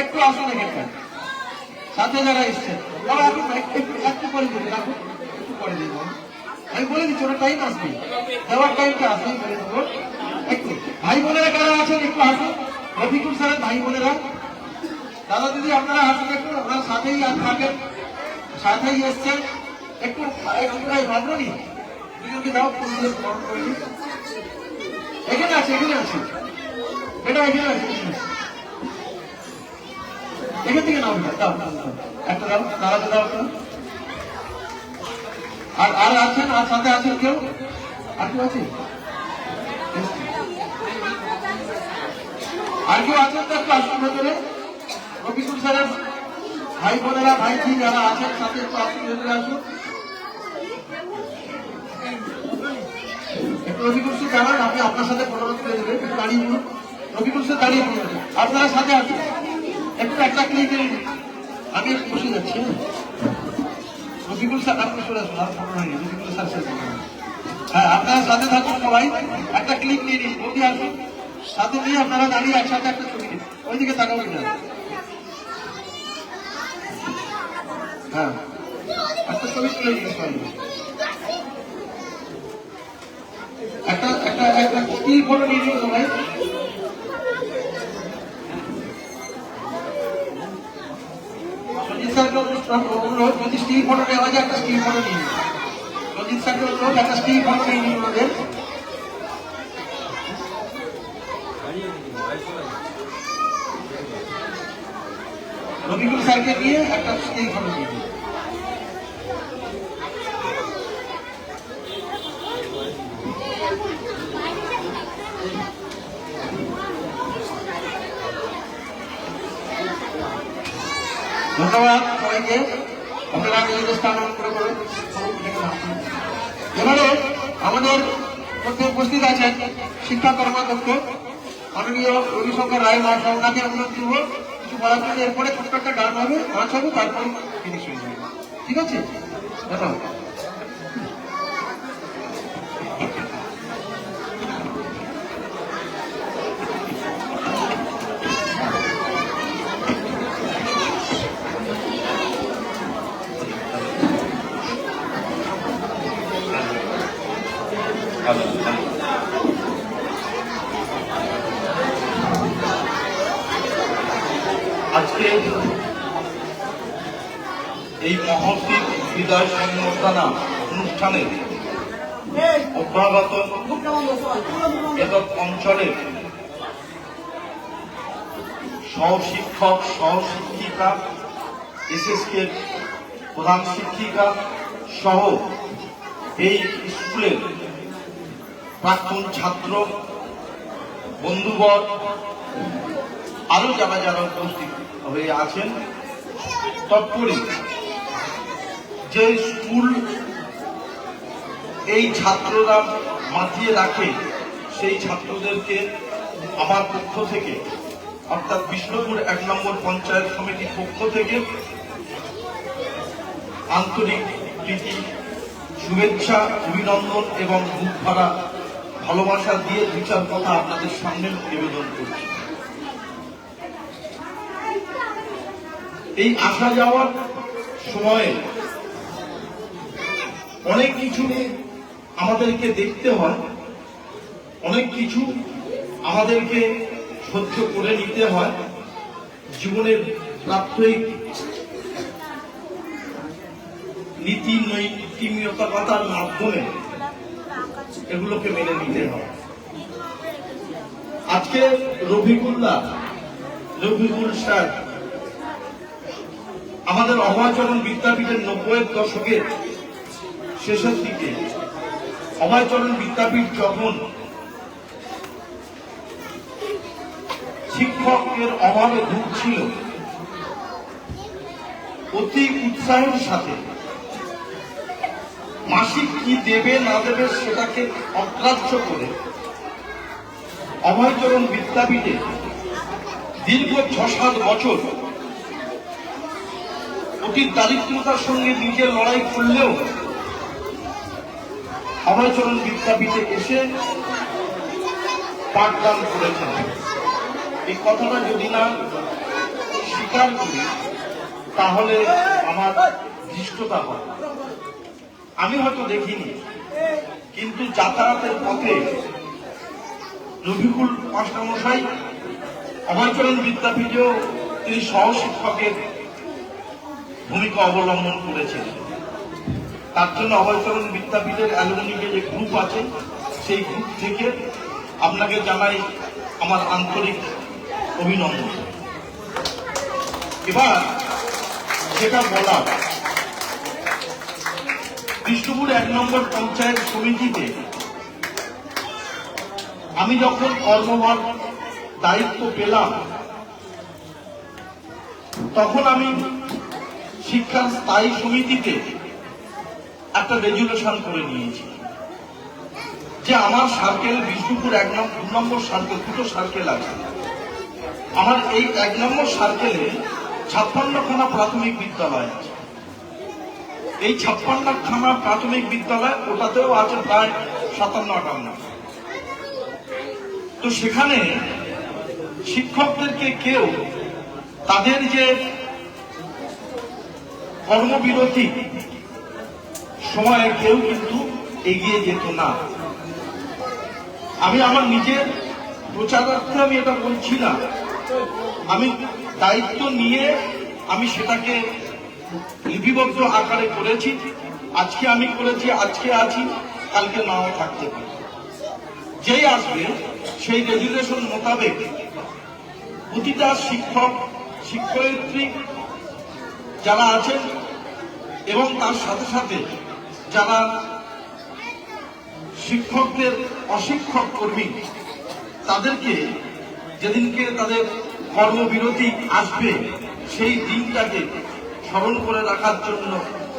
একটু আসুন এখানটা, সাথে যারা এসছেন। বাবা এখন একটু পরে দিন, রাখুন, একটু পরে দিন। আমি বলে দিচ্ছি ওটা টাইম আসবে, দেওয়ার টাইমটা আসবে, বলে দেবো। একটু ভাই বোনেরা কারা আছেন একটু আসুন, রফিকুল স্যারের ভাই বোনেরা, দাদা দিদি আপনারা আসুন একটু, ওনার সাথেই থাকেন, সাথেই এসছেন। একটু ভাবনি দুজনকে দাও, এখানে আছে, এখানে আছে, এটা এখানে আছে, এখান থেকে নাও, দাও একটা দাও, দাঁড়াতে দাও একটা। আর আছেন, আর সাথে আছেন কেউ? আর কেউ আছে? আর কেউ আছেন তো একটু আসুন ভেতরে। রফিকুল স্যারের ভাই বোনেরা, ভাইজি যারা আছেন সাথে একটু আসুন, ভেতরে আসুন। একটু রফিকুল স্যার জানান, আপনি আপনার সাথে প্রণাম করে দেবেন, একটু দাঁড়িয়ে পড়ুন। রফিকুল স্যার দাঁড়িয়ে পড়ুন, আপনারা সাথে আসুন, একটু একটা ক্লিক করে দিন। আমি একটু বসে যাচ্ছি। রফিকুল স্যার আপনি চলে আসুন, আর ফটো হয়নি, রফিকুল স্যার শেষ। হ্যাঁ, আপনারা সাথে থাকুন, সবাই একটা ক্লিক নিয়ে নিন, বলতে আসুন, সাথে নিয়ে আপনারা দাঁড়িয়ে একসাথে একটা ছবি নিন। ওইদিকে তাকাবেন না। হ্যাঁ, একটা ছবি তুলে নিন সবাই। একটা স্টিল ফটো নিয়ে নিন সবাই। সঞ্জিত স্যারকে অনুরোধ, যদি স্টিল ফটো নেওয়া যায় একটা স্টিল ফটো নিয়ে নিন। সঞ্জিত স্যারকে অনুরোধ, একটা স্টিল ফটো নিয়ে নিন ওনাদের। রফিকুল স্যারকে নিয়ে একটা স্টিল ফটো নিয়ে নিন। ধন্যবাদ সবাইকে, আপনারা নিজেদের স্থান করে করবেন। এবারে আমাদের মধ্যে উপস্থিত আছেন শিক্ষা কর্মাধ্যক্ষ মাননীয় রবিশঙ্কর রায় মহাশয়, ওনাকে অনুরোধ করব কিছু বলার জন্য। এরপরে ছোট্ট একটা গান হবে, নাচ হবে, তারপর ফিনিশ হয়ে যাবে, ঠিক আছে? ধন্যবাদ। আজকে এই মহর্ষিক বিদায় সম্বর্ধনা অনুষ্ঠানে অভ্যাগত এতৎ অঞ্চলের সহশিক্ষক, সহশিক্ষিকা, এসএসকে প্রধান শিক্ষিকা সহ এই স্কুলের প্রাক্তন ছাত্র বন্ধুবর, আরো যারা যারা উপস্থিত হয়ে আছেন, তৎপরে যে স্কুল এই ছাত্ররা মাতিয়ে রাখে সেই ছাত্রদেরকে আমার পক্ষ থেকে, অর্থাৎ বিষ্ণুপুর 1 নম্বর পঞ্চায়েত সমিতির পক্ষ থেকে আন্তরিক প্রীতি, শুভেচ্ছা, অভিনন্দন এবং বুক ভরা ভালোবাসা দিয়ে দু চার কথা আপনাদের সামনে নিবেদন করছি। এই আসা যাওয়ার সময়ে অনেক কিছু আমাদেরকে দেখতে হয়, অনেক কিছু আমাদেরকে সহ্য করে নিতে হয়। জীবনের প্রাত্যহিক নীতি নৈতিকতার মাধ্যমে এগুলোকে মেনে নিতে হয়। আজকে রফিকুল স্যার আমাদের অভয়চরণ বিদ্যাপীঠের 90-এর দশকে শেষের দিকে অভয়চরণ বিদ্যাপীঠ যখন শিক্ষকের অভাবে ভুগছিল, অতি উৎসাহের সাথে মাসিক কি দেবে না দেবে সেটাকে অগ্রাহ্য করে অভয়চরণ বিদ্যাপীঠে দীর্ঘ 6-7 বছর অতি দারিদ্রতার সঙ্গে নিজের লড়াই করলেও অভয়চরণ বিদ্যাপীঠে এসে পাঠদান করেছেন। এই কথাটা যদি না স্বীকার করি তাহলে আমার ধৃষ্টতা হয়। আমি হয়তো দেখিনি, কিন্তু যাতায়াতের পথে রফিকুল মাস্টারমশাই অভয়চরণ বিদ্যাপীঠেও তিনি সহশিক্ষকের ভূমিকা অবলম্বন করেছেন। তার জন্য অভয়চরণ বিদ্যাপীঠের অ্যালুমিনিকে যে গ্রুপ আছে সেই গ্রুপ থেকে আপনাকে জানাই আমার আন্তরিক অভিনন্দন। এবার যেটা বলার, বিষ্ণুপুর 1 নম্বর পঞ্চায়েত সমিতিতে আমি যখন কর্মভার দায়িত্ব পেলাম তখন আমি শিক্ষার স্থায়ী সমিতিতে একটা রেজুলেশন করে নিয়েছি যে আমার সার্কেল বিষ্ণুপুর 2 নম্বর সার্কেল, দুটো সার্কেল আছে। আমার এই 1 নম্বর সার্কেলে 56খানা প্রাথমিক বিদ্যালয় আছে। এই 56খানা প্রাথমিক বিদ্যালয়, ওটাতেও আছে প্রায় 57-58। তো সেখানে শিক্ষকদেরকে কেউ তাদের যে কর্মবিরতি সময়ে কেউ কিন্তু এগিয়ে যেত না। আমি আমার নিজের প্রচারার্থে আমি এটা বলছি না, আমি দায়িত্ব নিয়ে আমি সেটাকে লিপিবদ্ধ আকারে করেছি। আজকে আমি করেছি, আজকে আছি, কালকে নাও থাকতে পারে। যেই আসবে সেই রেজুলেশন মোতাবেক প্রতিটা শিক্ষক শিক্ষয়িত্রী যারা আছেন এবং তার সাথে সাথে যারা শিক্ষকদের অশিক্ষক কর্মী, তাদেরকে যেদিনকে তাদের কর্মবিরতি আসবে সেই দিনটাকে স্মরণ করে রাখার জন্য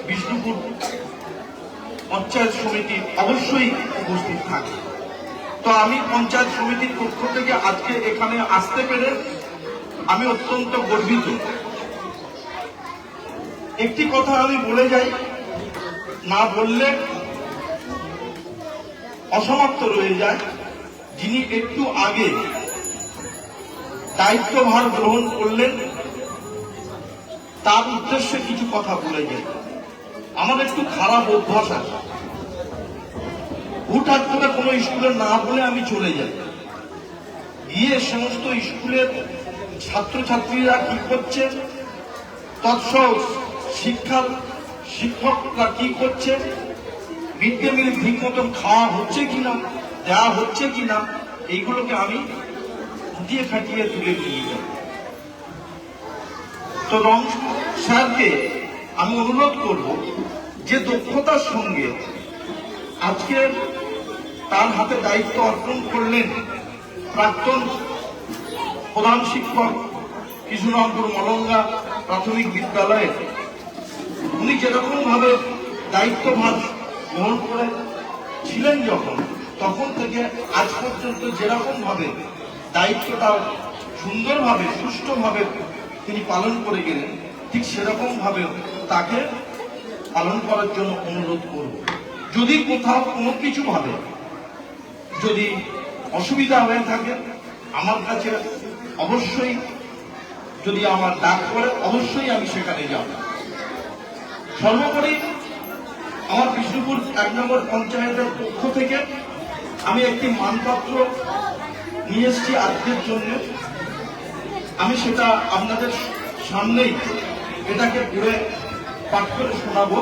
বিষ্ণুপুর পঞ্চায়েত সমিতি অবশ্যই উপস্থিত থাকে। তো আমি পঞ্চায়েত সমিতির পক্ষ থেকে আজকে এখানে আসতে পেরে আমি অত্যন্ত গর্বিত। একটি কথা আমি বলে যাই, না বললে অসমাপ্ত রয়ে যায়। যিনি একটু আগে দায়িত্বভার গ্রহণ করলেন তার উদ্দেশ্যে কিছু কথা বলে যাই। আমার একটু খারাপ অভ্যাস আছে, হুটহাট করে কোনো স্কুলে না বলে আমি চলে যাই, গিয়ে সমস্ত স্কুলের ছাত্রছাত্রীরা কি করছে, তৎসব শিক্ষকরা কি করছে, মিড ডে মিল ঠিক মতন খাওয়া হচ্ছে কিনা, দেওয়া হচ্ছে কিনা, এইগুলোকে আমি খুঁটিয়ে খাটিয়ে তুলে নিয়ে যাই। তো রং স্যারকে আমি অনুরোধ করব যে দক্ষতার সঙ্গে আজকে তার হাতে দায়িত্ব অর্পণ করলেন প্রাক্তন প্রধান শিক্ষক কৃষ্ণরামপুর মলঙ্গা প্রাথমিক বিদ্যালয়ে। উনি যেরকম ভাবে দায়িত্বভার গ্রহণ করে ছিলেন তখন থেকে আজ পর্যন্ত যেরকম ভাবে দায়িত্বটা সুন্দরভাবে সুষ্ঠুভাবে তিনি পালন করে গেলেন, ঠিক সেরকম ভাবে তাকে পালন করার জন্য অনুরোধ করব। যদি কোথাও কোনো কিছু ভাবে যদি অসুবিধা হয়ে থাকে আমার কাছে অবশ্যই, যদি আমার ডাক করে অবশ্যই আমি সেখানে যাব। সর্বোপরি আমার বিষ্ণুপুর 1 নম্বর পঞ্চায়েতের পক্ষ থেকে আমি একটি মানপত্র নিয়ে এসেছি আজকের জন্য। আমি সেটা আপনাদের সামনেই এটাকে পড়ে পাঠ করে শোনাবো।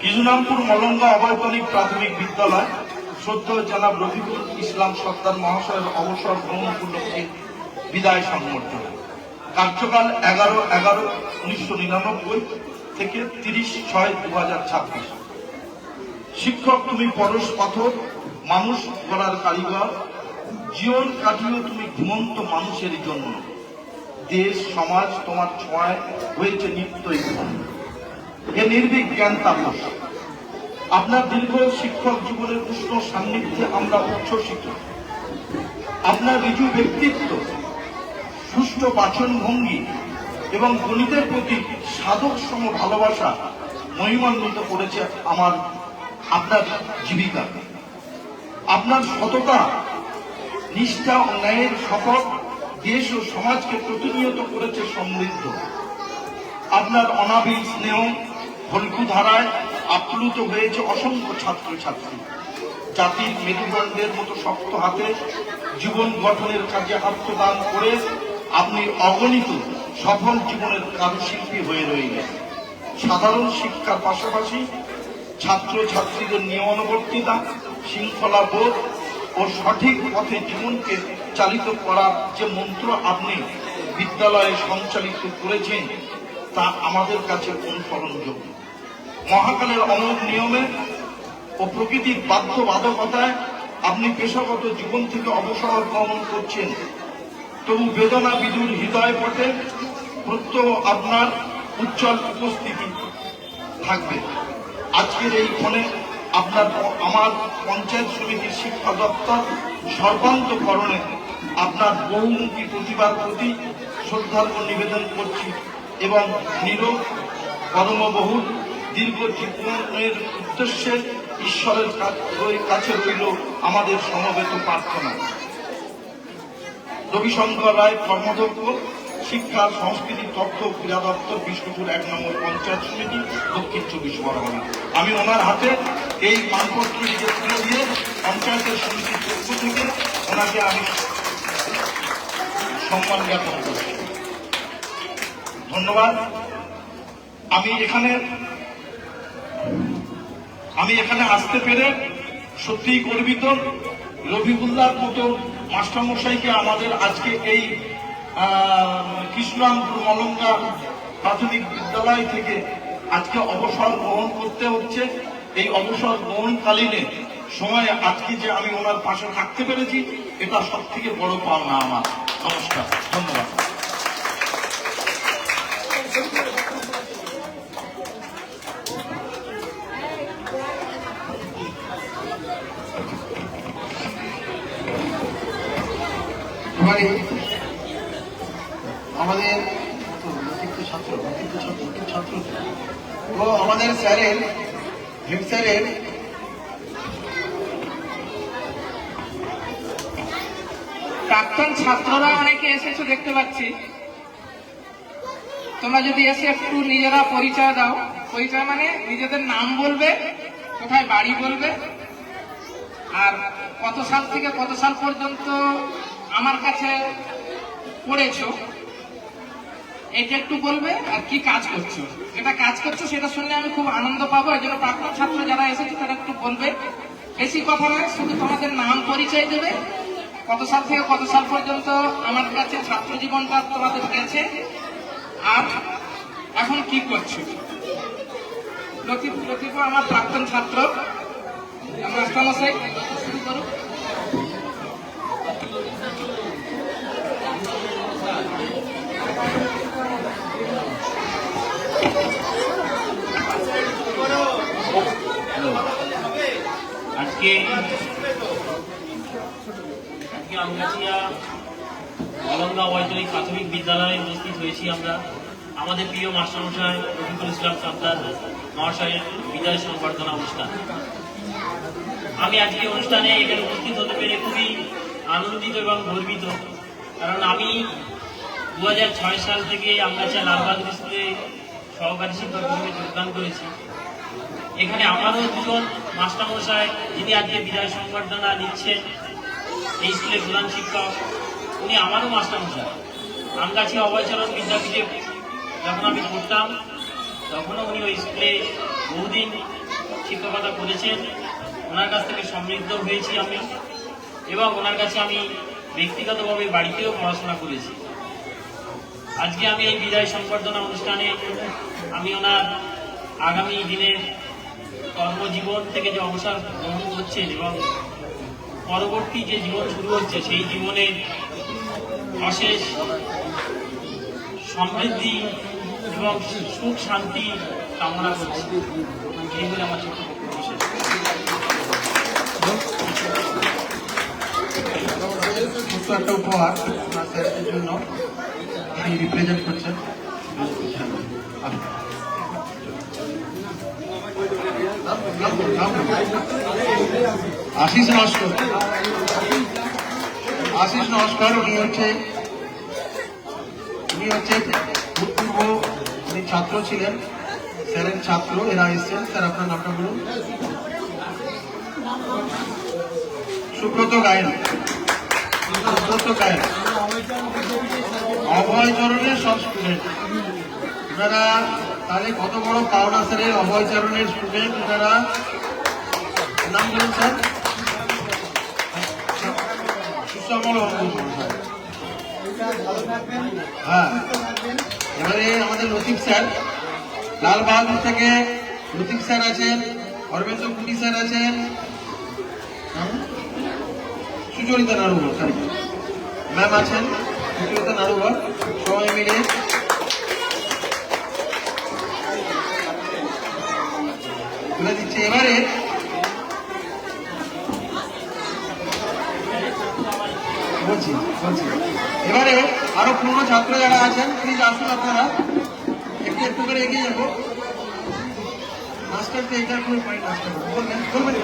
কৃষ্ণরামপুর মলঙ্গা অবৈতনিক প্রাথমিক বিদ্যালয় শ্রদ্ধেয় জনাব রফিকুল ইসলাম সর্দার মহাশয়ের অবসর গ্রহণ উপলক্ষে বিদায় সংবর্ধনা। কার্যকাল 11/11/1999 থেকে 30/6/2026। শিক্ষক তুমি পরশ পাথর, মানুষ গড়ার কারিগর, জীবন কাটিয়েও তুমি ঘুমন্ত মানুষের জন্য। দেশ সমাজ তোমার ছোঁয়ায় হয়েছে নিত্যই ধন্য। হে নির্ভীক জ্ঞান তাপস, আপনার দীর্ঘ শিক্ষক জীবনের উষ্ণ সান্নিধ্যে আমরা উচ্ছ্বসিত। আপনার ঋজু ব্যক্তিত্ব, সুষ্ঠু বাচন ভঙ্গি এবং গণিতের প্রতি সাধক সম ভালোবাসা মহিমান্বিত করেছে আপনার জীবিকা। আপনার সততা, নিষ্ঠা ও ন্যায়ের শপথ দেশ ও সমাজকে প্রতিনিয়ত করেছে সমৃদ্ধ। আপনার অনাবিল স্নেহ ফল্গু ধারায় আপ্লুত হয়েছে অসংখ্য ছাত্রছাত্রী। জাতির মেরুদণ্ডের মতো শক্ত হাতে জীবন গঠনের কাজে আত্মদান করে আপনি অগণিত সফল জীবনের কারুশিল্পী হয়ে রইলেন। সাধারণ শিক্ষার পাশাপাশি ছাত্রছাত্রীদের নিয়মানুবর্তিতা, শৃঙ্খলা বোধ ও সঠিক পথে জীবনকে চালিত করার যে মন্ত্র আপনি বিদ্যালয়ে সঞ্চালিত করেছেন তা আমাদের কাছে অনুসরণযোগ্য। মহাকালের অমোঘ নিয়মে ও প্রকৃতির বাধ্যবাধকতায় আপনি পেশাগত জীবন থেকে অবসর গ্রহণ করছেন, তবু বেদনা বিদুর হৃদয় পটে প্রত্যহ আপনার উজ্জ্বল উপস্থিতি থাকবে। আজকের এই ক্ষণে আমার পঞ্চায়েত সমিতির শিক্ষা দপ্তর সর্বান্তকরণে আপনার বহুমুখী প্রতিভার প্রতি শ্রদ্ধার্ঘ নিবেদন করছি এবং নীরব কর্মবহুল দীর্ঘ জীবনের উদ্দেশ্যে ঈশ্বরের কাছে রইল আমাদের সমবেত প্রার্থনা। রবিশঙ্কর রায়, কর্মদক্ষ, শিক্ষা সংস্কৃতি তথ্য ক্রীড়া দপ্তর, বিষ্ণুপুর 1 নম্বর পঞ্চায়েত সমিতি, দক্ষিণ 24 পরগনা। আমি ওনার হাতে এই মানপত্র তুলে দিয়ে পঞ্চায়েতের সমিতির পক্ষ থেকে ওনাকে আমি সম্মান জ্ঞাপন করছি। ধন্যবাদ। আমি এখানে আসতে পেরে সত্যিই গর্বিত। রফিকুল্লাহর মতো মাস্টারমশাইকে আমাদের আজকে এই কৃষ্ণরামপুর মলঙ্গা প্রাথমিক বিদ্যালয় থেকে আজকে অবসর গ্রহণ করতে হচ্ছে। এই অবসর গ্রহণকালীনে সময়ে আজকে যে আমি ওনার পাশে থাকতে পেরেছি, এটা সব থেকে বড় পাওনা আমার। নমস্কার, ধন্যবাদ। আমাদের ছাত্র ও আমাদের স্যারের হেড স্যারের প্রাক্তন ছাত্ররা অনেকে এসেছো দেখতে পাচ্ছি। তোমরা যদি এসে একটু নিজেরা পরিচয় দাও। পরিচয় মানে নিজেদের নাম বলবে, কোথায় বাড়ি বলবে, আর কত সাল থেকে কত সাল পর্যন্ত আমার কাছে পড়েছো এটা একটু বলবে, আর কি কাজ করছো। যেটা কাজ করছো সেটা শুনলে আমি খুব আনন্দ পাবো। এই জন্য প্রাক্তন ছাত্র যারা এসেছে তারা একটু বলবে। বেশি কথা নয়, শুধু তোমাদের নাম পরিচয় দেবে, কত সাল থেকে কত সাল পর্যন্ত আমার কাছে ছাত্র জীবনটা তোমাদের গেছে, আর এখন কি করছো। লতিফ আমার প্রাক্তন ছাত্র। মাস্টারমশাই শুরু করুন। আজকে আমগাছিয়া মলঙ্গা বৈতনিক প্রাথমিক বিদ্যালয়ে উপস্থিত হয়েছি আমরা আমাদের প্রিয় মাস্টারমশাই রফিকুল ইসলাম সর্দার মহাশয়ের বিদায় সংবর্ধনা অনুষ্ঠান। আমি আজকে অনুষ্ঠানে এখানে উপস্থিত হতে পেরে খুবই আনন্দিত এবং গর্বিত, কারণ আমি 2006 সাল থেকে আমগাছিয়া লালবাহাদুর স্কুলে সহকারী শিক্ষক হিসেবে যোগদান করেছি। এখানে আমারও দুজন মাস্টারমশাই যিনি আজকে বিদায় সংবর্ধনা নিচ্ছেন, এই স্কুলের প্রধান শিক্ষক, উনি আমারও মাস্টারমশাই। আমগাছিয়া অভয়চরণ বিদ্যাপীঠে যখন আমি পড়তাম তখনও উনি ওই স্কুলে বহুদিন শিক্ষকতা করেছেন। ওনার কাছ থেকে সমৃদ্ধ হয়েছি আমি, এবং ওনার কাছে আমি ব্যক্তিগতভাবে বাড়িতেও পড়াশোনা করেছি। আজকে আমি এই বিদায় সংবর্ধনা অনুষ্ঠানে আমি ওনার আগামী দিনের কর্মজীবন থেকে যে অবসর গ্রহণ করছেন এবং পরবর্তী যে জীবন শুরু হচ্ছে সেই জীবনের অশেষ সমৃদ্ধি এবং সুখ শান্তি কামনা করছি। এই বলে আমার ছোট্ট বক্তব্য শেষ। ছোট্ট একটা উপহার আপনার স্যারের জন্য তিনি রিপ্রেজেন্ট করছেন। আশিস নস্কর, আশিস নস্কর উনি হচ্ছে ভূতপূর্ব উনি ছাত্র ছিলেন, স্যারের ছাত্র, এরা এসছেন। স্যার আপনার নামটা বলুন। সুব্রত গায়েন, সুব্রত গায়েন অভয়চরণের সব স্টুডেন্ট। ওনারা তাহলে কত বড় পাওনা স্যারের অভয়চরণের স্টুডেন্ট ওনারা। নাম বলুন স্যার। সুশ্যামল স্যার। হ্যাঁ, এবারে আমাদের লতিফ স্যার, লাল বাহাদুর থেকে লতিফ স্যার আছেন, অরবিন্দ কুটি স্যার আছেন, সুচরিতা নাড়ুয়া স্যার ম্যাম আছেন, সুচরিতা নাড়ুয়া, সবাই মিলে তুলে দিচ্ছে। এবারে বলছি এবারে আরো পুরনো ছাত্র যারা আছেন প্লিজ আসুন, আপনারা একটু একটু করে এগিয়ে যাবো। মাস্টারকে এটা করে পয়েন্ট মাস্টার বলবেন বলবেন।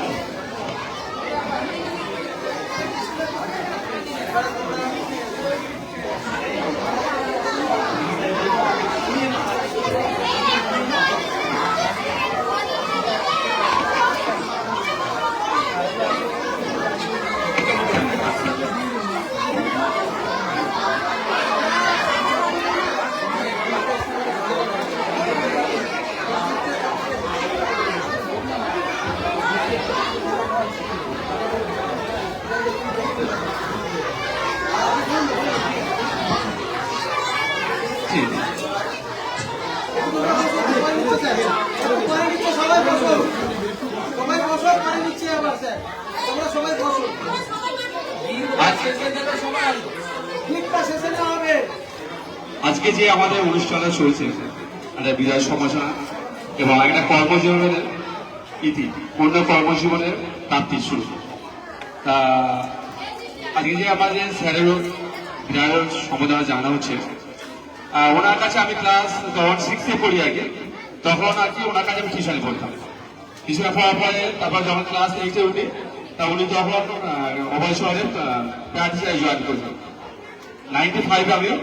আজকে যে আমাদের অনুষ্ঠানটা চলছে একটা বিদায় সমালোচনা এবং একটা কর্মজীবনের ইতি, অন্য কর্মজীবনের প্রাপ্তির শুরু। তা আজকে যে আমাদের স্যারেরও বিদায় সম্বোধনা জানা হচ্ছে, ওনার কাছে আমি ক্লাস তখন 6-এ পড়ি আগে, তখন আর কি ওনার কাছে আমি টিউশনে পড়তাম। টিউশনে পড়ার পরে তারপর যখন ক্লাস 8-এ উঠি তা উনি তখন অভয় শহরে প্র্যাকটিসে জয়েন করতেন। 95 আমিও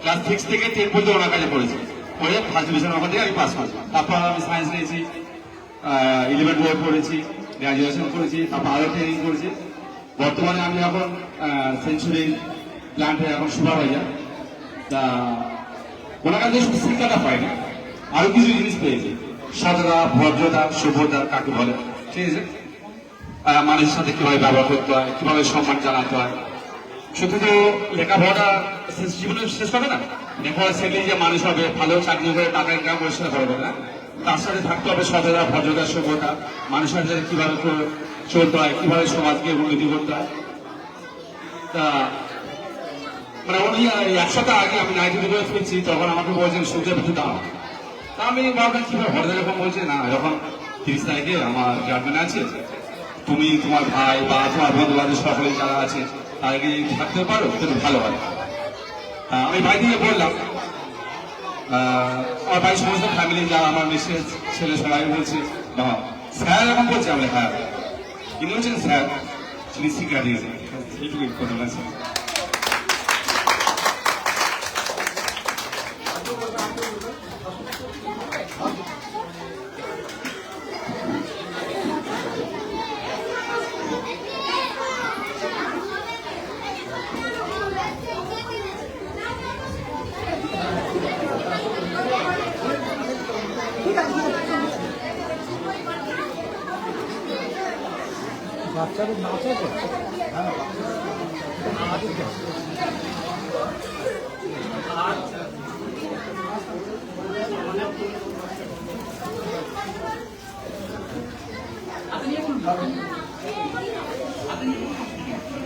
ক্লাস 6 থেকে 10 পর্যন্ত ওনার কাছে পড়েছি, পড়ে ফার্স্ট ডিভিশন ওখান থেকে আমি পাস করেছি। তারপর আমি সায়েন্স নিয়েছি, 11-12 পড়েছি, গ্র্যাজুয়েশন করেছি, তারপর আরো ট্রেনিং করেছি। বর্তমানে আমি এখন সেঞ্চুরি প্ল্যান্টে এখন সুপারভাইজার। তা ওনার কাছে শুধু শিক্ষাটা পাইনি, আরো কিছু জিনিস পেয়েছি, সততা, ভদ্রতা, সভ্যতা কাকে বলে, ঠিক আছে, মানুষের সাথে কিভাবে ব্যবহার করতে হয়, কিভাবে সম্মান জানাতে হয়। শুধু তো লেখাপড়াটা জীবনে শেষ হবে না, লেখাপড়া শিখলে যে মানুষ হবে, ভালো চাকরি করে টাকা ইনকাম করে সেটা করবে না, তার সাথে থাকতে হবে সততা, ভদ্রতা, সভ্যতা, মানুষের সাথে কিভাবে চলতে হয়, কিভাবে সমাজকে উন্নতি করতে হয়। তা মানে উনি 1 সপ্তাহ আগে আমি 90 করে ফিরছি, তখন আমাকে বলছেন সূর্যের প্রতি দাঁড়াও। তা আমি ভাবলাম কিভাবে হঠাৎ এরকম বলছে, না যখন 30 তারিখে আমার জার্মানি আছে, তুমি তোমার ভাই বা তোমার বন্ধু বান্ধব সকলে যারা আছে তাদেরকে যদি থাকতে পারো তাহলে ভালো হয়। আমি বাড়ি থেকে বললাম, আমার বাড়ির সমস্ত ফ্যামিলি যারা আমার মিসেস ছেলে সবাই বলছে বাবা স্যার এরকম বলছে। আমরা হ্যাঁ, তিনি বলছেন স্যার তিনি শিক্ষা দিয়েছেন, এইটুকু কথা বলছেন। বাচ্চাদের নাচ আছে?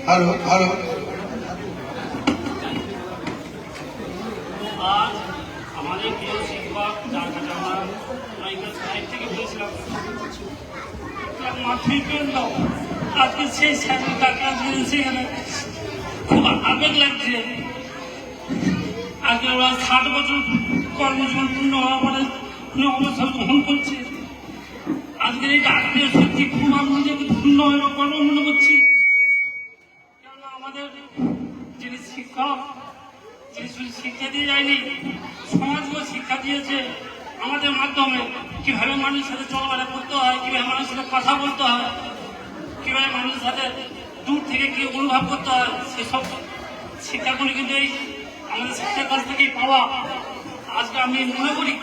হ্যালো হ্যালো আজ আমাদের প্রিয় শিক্ষক যার কাছে আমরা সাইড থেকে বলেছিলাম মাঠের জন্য আজকে সেই স্যারের ডাক্তার সেখানে খুব আবেগ লাগছে। আজকে ওরা 60 বছর কর্মজীবন পূর্ণ হওয়ার পরে অবসর গ্রহণ করছে। আজকের এই ডাক্তার সত্যি খুব আমি নিজেকে ধন্য এবং গর্ব মনে করছি। কেননা আমাদের যিনি শিক্ষক, যিনি শুধু শিক্ষা দিয়ে যায়নি, সমাজকেও শিক্ষা দিয়েছে আমাদের মাধ্যমে কিভাবে মানুষের সাথে চলাফেরা করতে হয়, কিভাবে মানুষের সাথে কথা বলতে হয়, কিভাবে মানুষের সাথে দূর থেকে কি অনুভব করতে হয়, সেসব শিক্ষাগুলি কিন্তু এই আমাদের শিক্ষার কাছ থেকেই পাওয়া। আজকে আমি মনে করি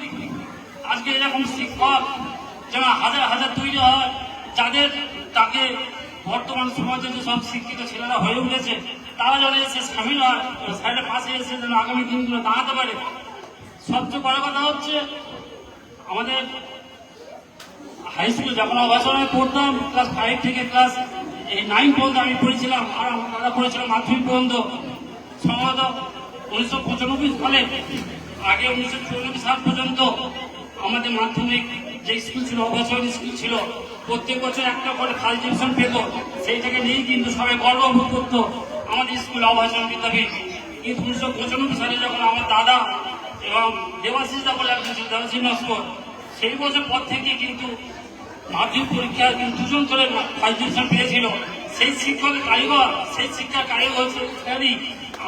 আজকে এরকম শিক্ষক যেন হাজার হাজার তৈরি হয়, যাদের তাকে বর্তমান সমাজে যে সব শিক্ষিত ছেলেরা হয়ে উঠেছে তারা যেন এসে সামিল হয়, স্যারের পাশে এসে যেন আগামী দিনগুলো দাঁড়াতে পারে। সবচেয়ে বড় কথা হচ্ছে আমাদের হাই স্কুল যখন অবসরে পড়তাম, ক্লাস 5 থেকে ক্লাস 9 পর্যন্ত আমি পড়েছিলাম, আর আমার দাদা পড়েছিলাম মাধ্যমিক পর্যন্ত। সম্ভবত 1995 সালে আগে 1994 সাল পর্যন্ত আমাদের মাধ্যমিক যে স্কুল ছিল, অবসর স্কুল ছিল, প্রত্যেক বছর একটা করে ফার্স্ট ডিভিশন পেত। সেইটাকে নিয়েই কিন্তু সবাই গর্ববোধ করতো আমাদের স্কুল অবসর বিদ্যাপীঠ। কিন্তু 1995 সালে যখন আমার দাদা এবং দেবাশিস দা বলে একজন ছিল, দেবাশিস নস্কর, সেই বছর পর থেকে কিন্তু মাধ্যমিক পরীক্ষায় কিন্তু 2 জন করে ফার্স্ট ডিভিশন পেয়েছিল। সেই শিক্ষকের কারিগর, সেই শিক্ষার কারিগর হচ্ছে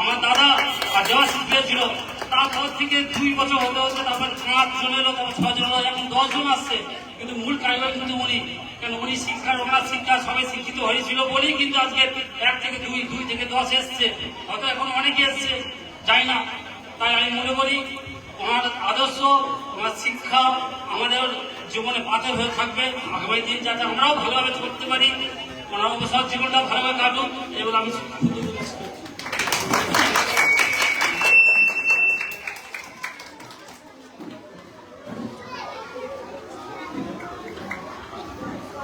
আমার দাদা আর দেবাশিস পেয়েছিল। তারপর থেকে 2 বছর হতে হতে তারপর 5 জন এলো, তারপর 6 জন এলো, এখন 10 জন আসছে। কিন্তু মূল কারিগর কিন্তু উনি, কেন উনি শিক্ষার ওনার শিক্ষা সবাই শিক্ষিত হয়েছিল বলেই কিন্তু আজকে 1 থেকে 2, 2 থেকে 10 এসছে। হয়তো এখন অনেকে এসছে যাই না। তাই আমি মনে করি ওনার আদর্শ, ওনার শিক্ষা আমাদের জীবনে পাথর হয়ে থাকবে। আগামী দিন যাতে আমরাও ভালোভাবে করতে পারি, ওনার অবসর জীবনটা ভালোভাবে কাটুক, এবং আমি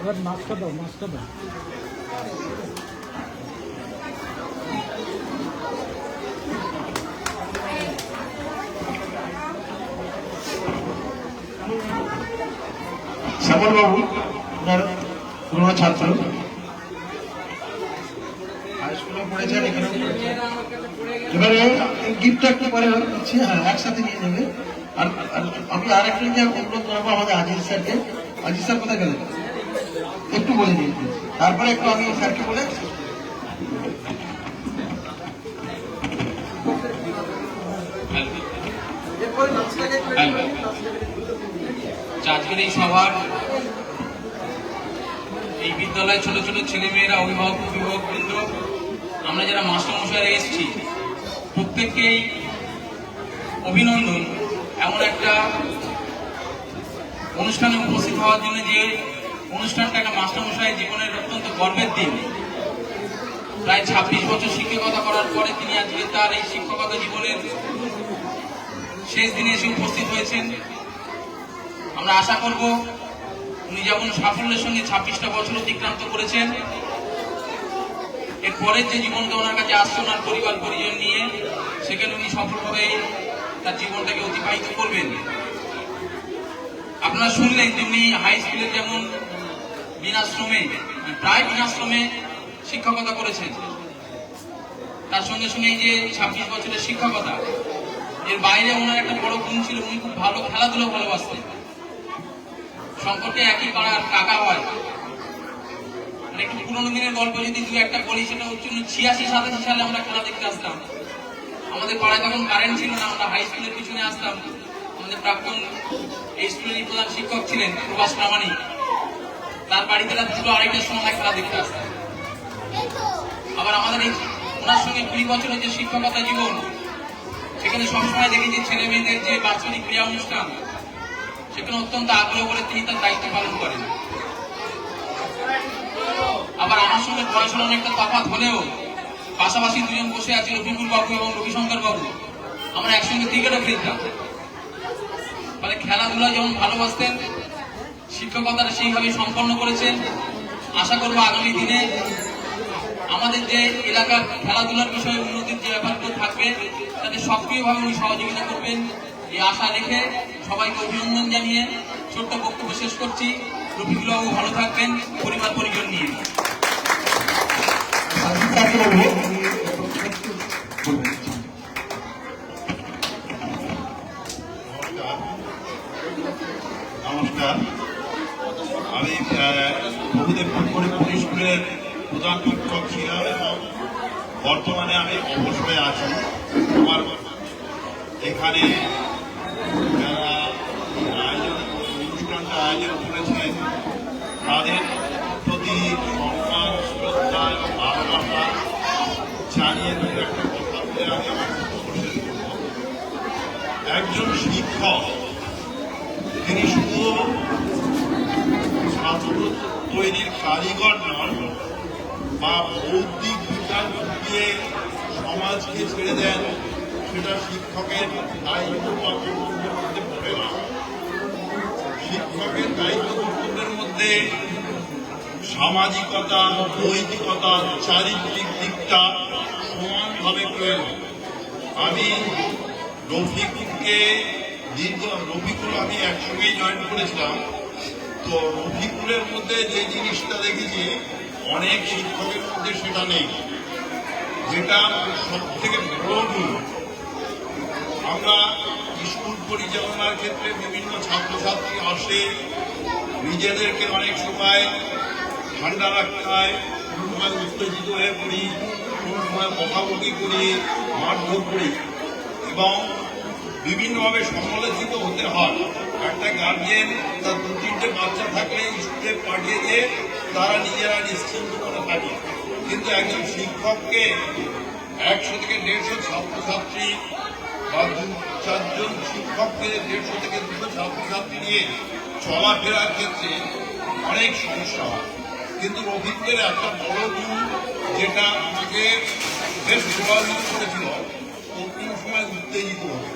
এবার নাচটা দাও, নাচটা দাও। শ্যামল বাবু ওনার পুরোনো ছাত্র, হাই স্কুলে পড়েছেন, এখানে এবারে গিফটটা একটু পরে দিচ্ছি, হ্যাঁ একসাথে নিয়ে নেবে। আর আমি আর একটা অনুরোধ করবো আমাদের আজিজ স্যারকে। আজিজ স্যার কোথায় গেলেন একটু বলে দিন, তারপরে একটু আমি স্যারকে বলে আজকের এই সভার এই বিদ্যালয়ের ছোট ছোট ছেলে মেয়েরা, অভিভাবক অভিভাবকবৃন্দ, আমরা যারা মাস্টারমশাইরা এসেছি প্রত্যেককেই অভিনন্দন। এমন একটা অনুষ্ঠানে উপস্থিত হওয়ার জন্য, যে অনুষ্ঠানটা একটা মাস্টারমশাই জীবনের অত্যন্ত গর্বের দিন। প্রায় 26 বছর শিক্ষকতা করার পরে তিনি আজকে তার এই শিক্ষকতা জীবনের শেষ দিনে এসে উপস্থিত হয়েছেন। আমরা আশা করব উনি যেমন সাফল্যের সঙ্গে 26টা বছর অতিক্রান্ত করেছেন, এর পরের যে জীবনটা ওনার কাছে আসছে ওনার পরিবার পরিজন নিয়ে, সেখানে উনি সফলভাবে তার জীবনটাকে অতিবাহিত করবেন। আপনারা শুনলেন যে উনি হাই স্কুলে যেমন বিনাশ্রমে, প্রায় বিনাশ্রমে শিক্ষকতা করেছেন, তার সঙ্গে সঙ্গে এই যে 26 বছরের শিক্ষকতা, এর বাইরে ওনার একটা বড় গুণ ছিল, উনি খুব ভালো খেলাধুলো ভালোবাসতেন। সম্পর্কে একই পাড়ার কাকা হয়। একটু পুরোনো দিনের গল্প যদি 2-1টা বলি, সেটা হচ্ছে 86-87 সালে আমরা খেলা দেখতে আসতাম। আমাদের পাড়ায় তখন কারেন্ট ছিল না, আমরা হাই স্কুলের পিছনে আসতাম। আমাদের প্রাক্তন এই স্কুলেরই প্রধান শিক্ষক ছিলেন প্রভাস প্রামাণিক, তার বাড়িতে রাত 2-2:30টার সময় খেলা দেখতে আসতাম। আবার আমাদের এই ওনার সঙ্গে 20 বছরের যে শিক্ষকতা জীবন, সেখানে সবসময় দেখেছি ছেলে মেয়েদের যে বাৎসরিক ক্রিয়া অনুষ্ঠান, সেখানে অত্যন্ত আগ্রহ করে তিনি তার দায়িত্ব পালন করেন। আবার আমার সঙ্গে বয়সের অনেকটা তফাৎ হলেও পাশাপাশি দুজন বসে আছে, রফিকুল বাবু এবং রবিশঙ্কর বাবু। আমরা একসঙ্গে ক্রিকেটও খেলতাম। মানে খেলাধুলা যেমন ভালোবাসতেন, শিক্ষকতাটা সেইভাবে সম্পন্ন করেছেন। আশা করবো আগামী দিনে আমাদের যে এলাকার খেলাধুলার বিষয়ে উন্নতির যে ব্যাপারগুলো থাকবে তাতে সক্রিয়ভাবে উনি সহযোগিতা করবেন, এই আশা রেখে সবাইকে অভিনন্দন জানিয়ে ছোট্ট বক্তব্য শেষ করছি। রফিকুল বাবু ভালো থাকবেন পরিবার পরিজন নিয়ে। নমস্কার, আমি বহুদেবপুর পরিপূর্ণ স্কুলের প্রধান শিক্ষক ছিলাম এবং বর্তমানে আমি অবসরে আছি। আমার এখানে যারা অনুষ্ঠানটা আয়োজন করেছেন তাদের প্রতি সম্মান, শ্রদ্ধা এবং ভালোবাসা জানিয়ে দু একটা কথা বলে আমি আমার বক্তব্য শেষ করব। একজন শিক্ষক তিনি শুধু ছাত্র তৈরির কারিগর নন বা বৌদ্ধিক বিকাশ দিয়ে সমাজকে ছেড়ে দেন, সেটা শিক্ষকের দায়িত্ব বা কর্তব্যের মধ্যে পড়ে না। শিক্ষকের দায়িত্ব কর্তব্যের মধ্যে সামাজিকতা, নৈতিকতা, চারিত্রিক দিকটা সমানভাবে প্রয়োজন। আমি রফিকুল আমি একসঙ্গেই জয়েন করেছিলাম। তো রফিকুলের মধ্যে যে জিনিসটা দেখেছি অনেক শিক্ষকের মধ্যে সেটা নেই, যেটা সব থেকে বড় গুণ। আমরা স্কুল পরিচালনার ক্ষেত্রে বিভিন্ন ছাত্রছাত্রী আসে, নিজেদেরকে অনেক সময় ঠান্ডা রাখতে হয়, কোনো সময় উত্তেজিত হয়ে পড়ি, কোনো সময় বকাবকি করি, মারধর করি এবং বিভিন্নভাবে সমালোচিত হতে হয়। একটা গার্জিয়ান তার 2-3টে বাচ্চা থাকলে স্কুলে পাঠিয়ে দিয়ে তারা নিজেরা নিশ্চিন্ত করে থাকে, কিন্তু একজন শিক্ষককে 100 থেকে 150 ছাত্রছাত্রী বা 2-4 জন শিক্ষককে 150 থেকে 200 ছাত্রছাত্রী নিয়ে চলাফেরার ক্ষেত্রে অনেক সমস্যা হয়। কিন্তু রফিকুলের একটা বড় গুণ যেটা আমাকে বেশ প্রভাবিত করেছিল, ও কোনো সময় উত্তেজিত হবে,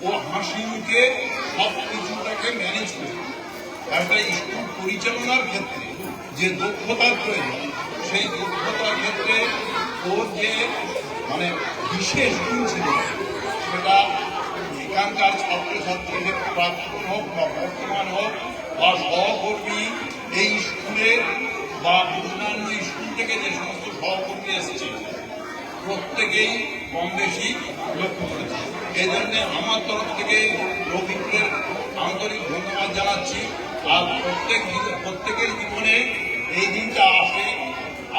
ও হাসি মুখে সব কিছুটাকে ম্যানেজ করে। একটা স্কুল পরিচালনার ক্ষেত্রে যে দক্ষতার প্রয়োজন, সেই দক্ষতার ক্ষেত্রে ওর যে মানে বিশেষ গুণ ছিল, সেটা এখানকার ছাত্রছাত্রীদের প্রাক্তন হোক বা বর্তমান হোক বা সহকর্মী, এই স্কুলের বা অন্যান্য স্কুল থেকে যে সমস্ত সহকর্মী এসেছে প্রত্যেকেই কম বেশি লক্ষ্য করেছে। এই জন্য আমার তরফ থেকে রফিকুলের আন্তরিক ধন্যবাদ জানাচ্ছি। আর প্রত্যেকের জীবনে এই দিনটা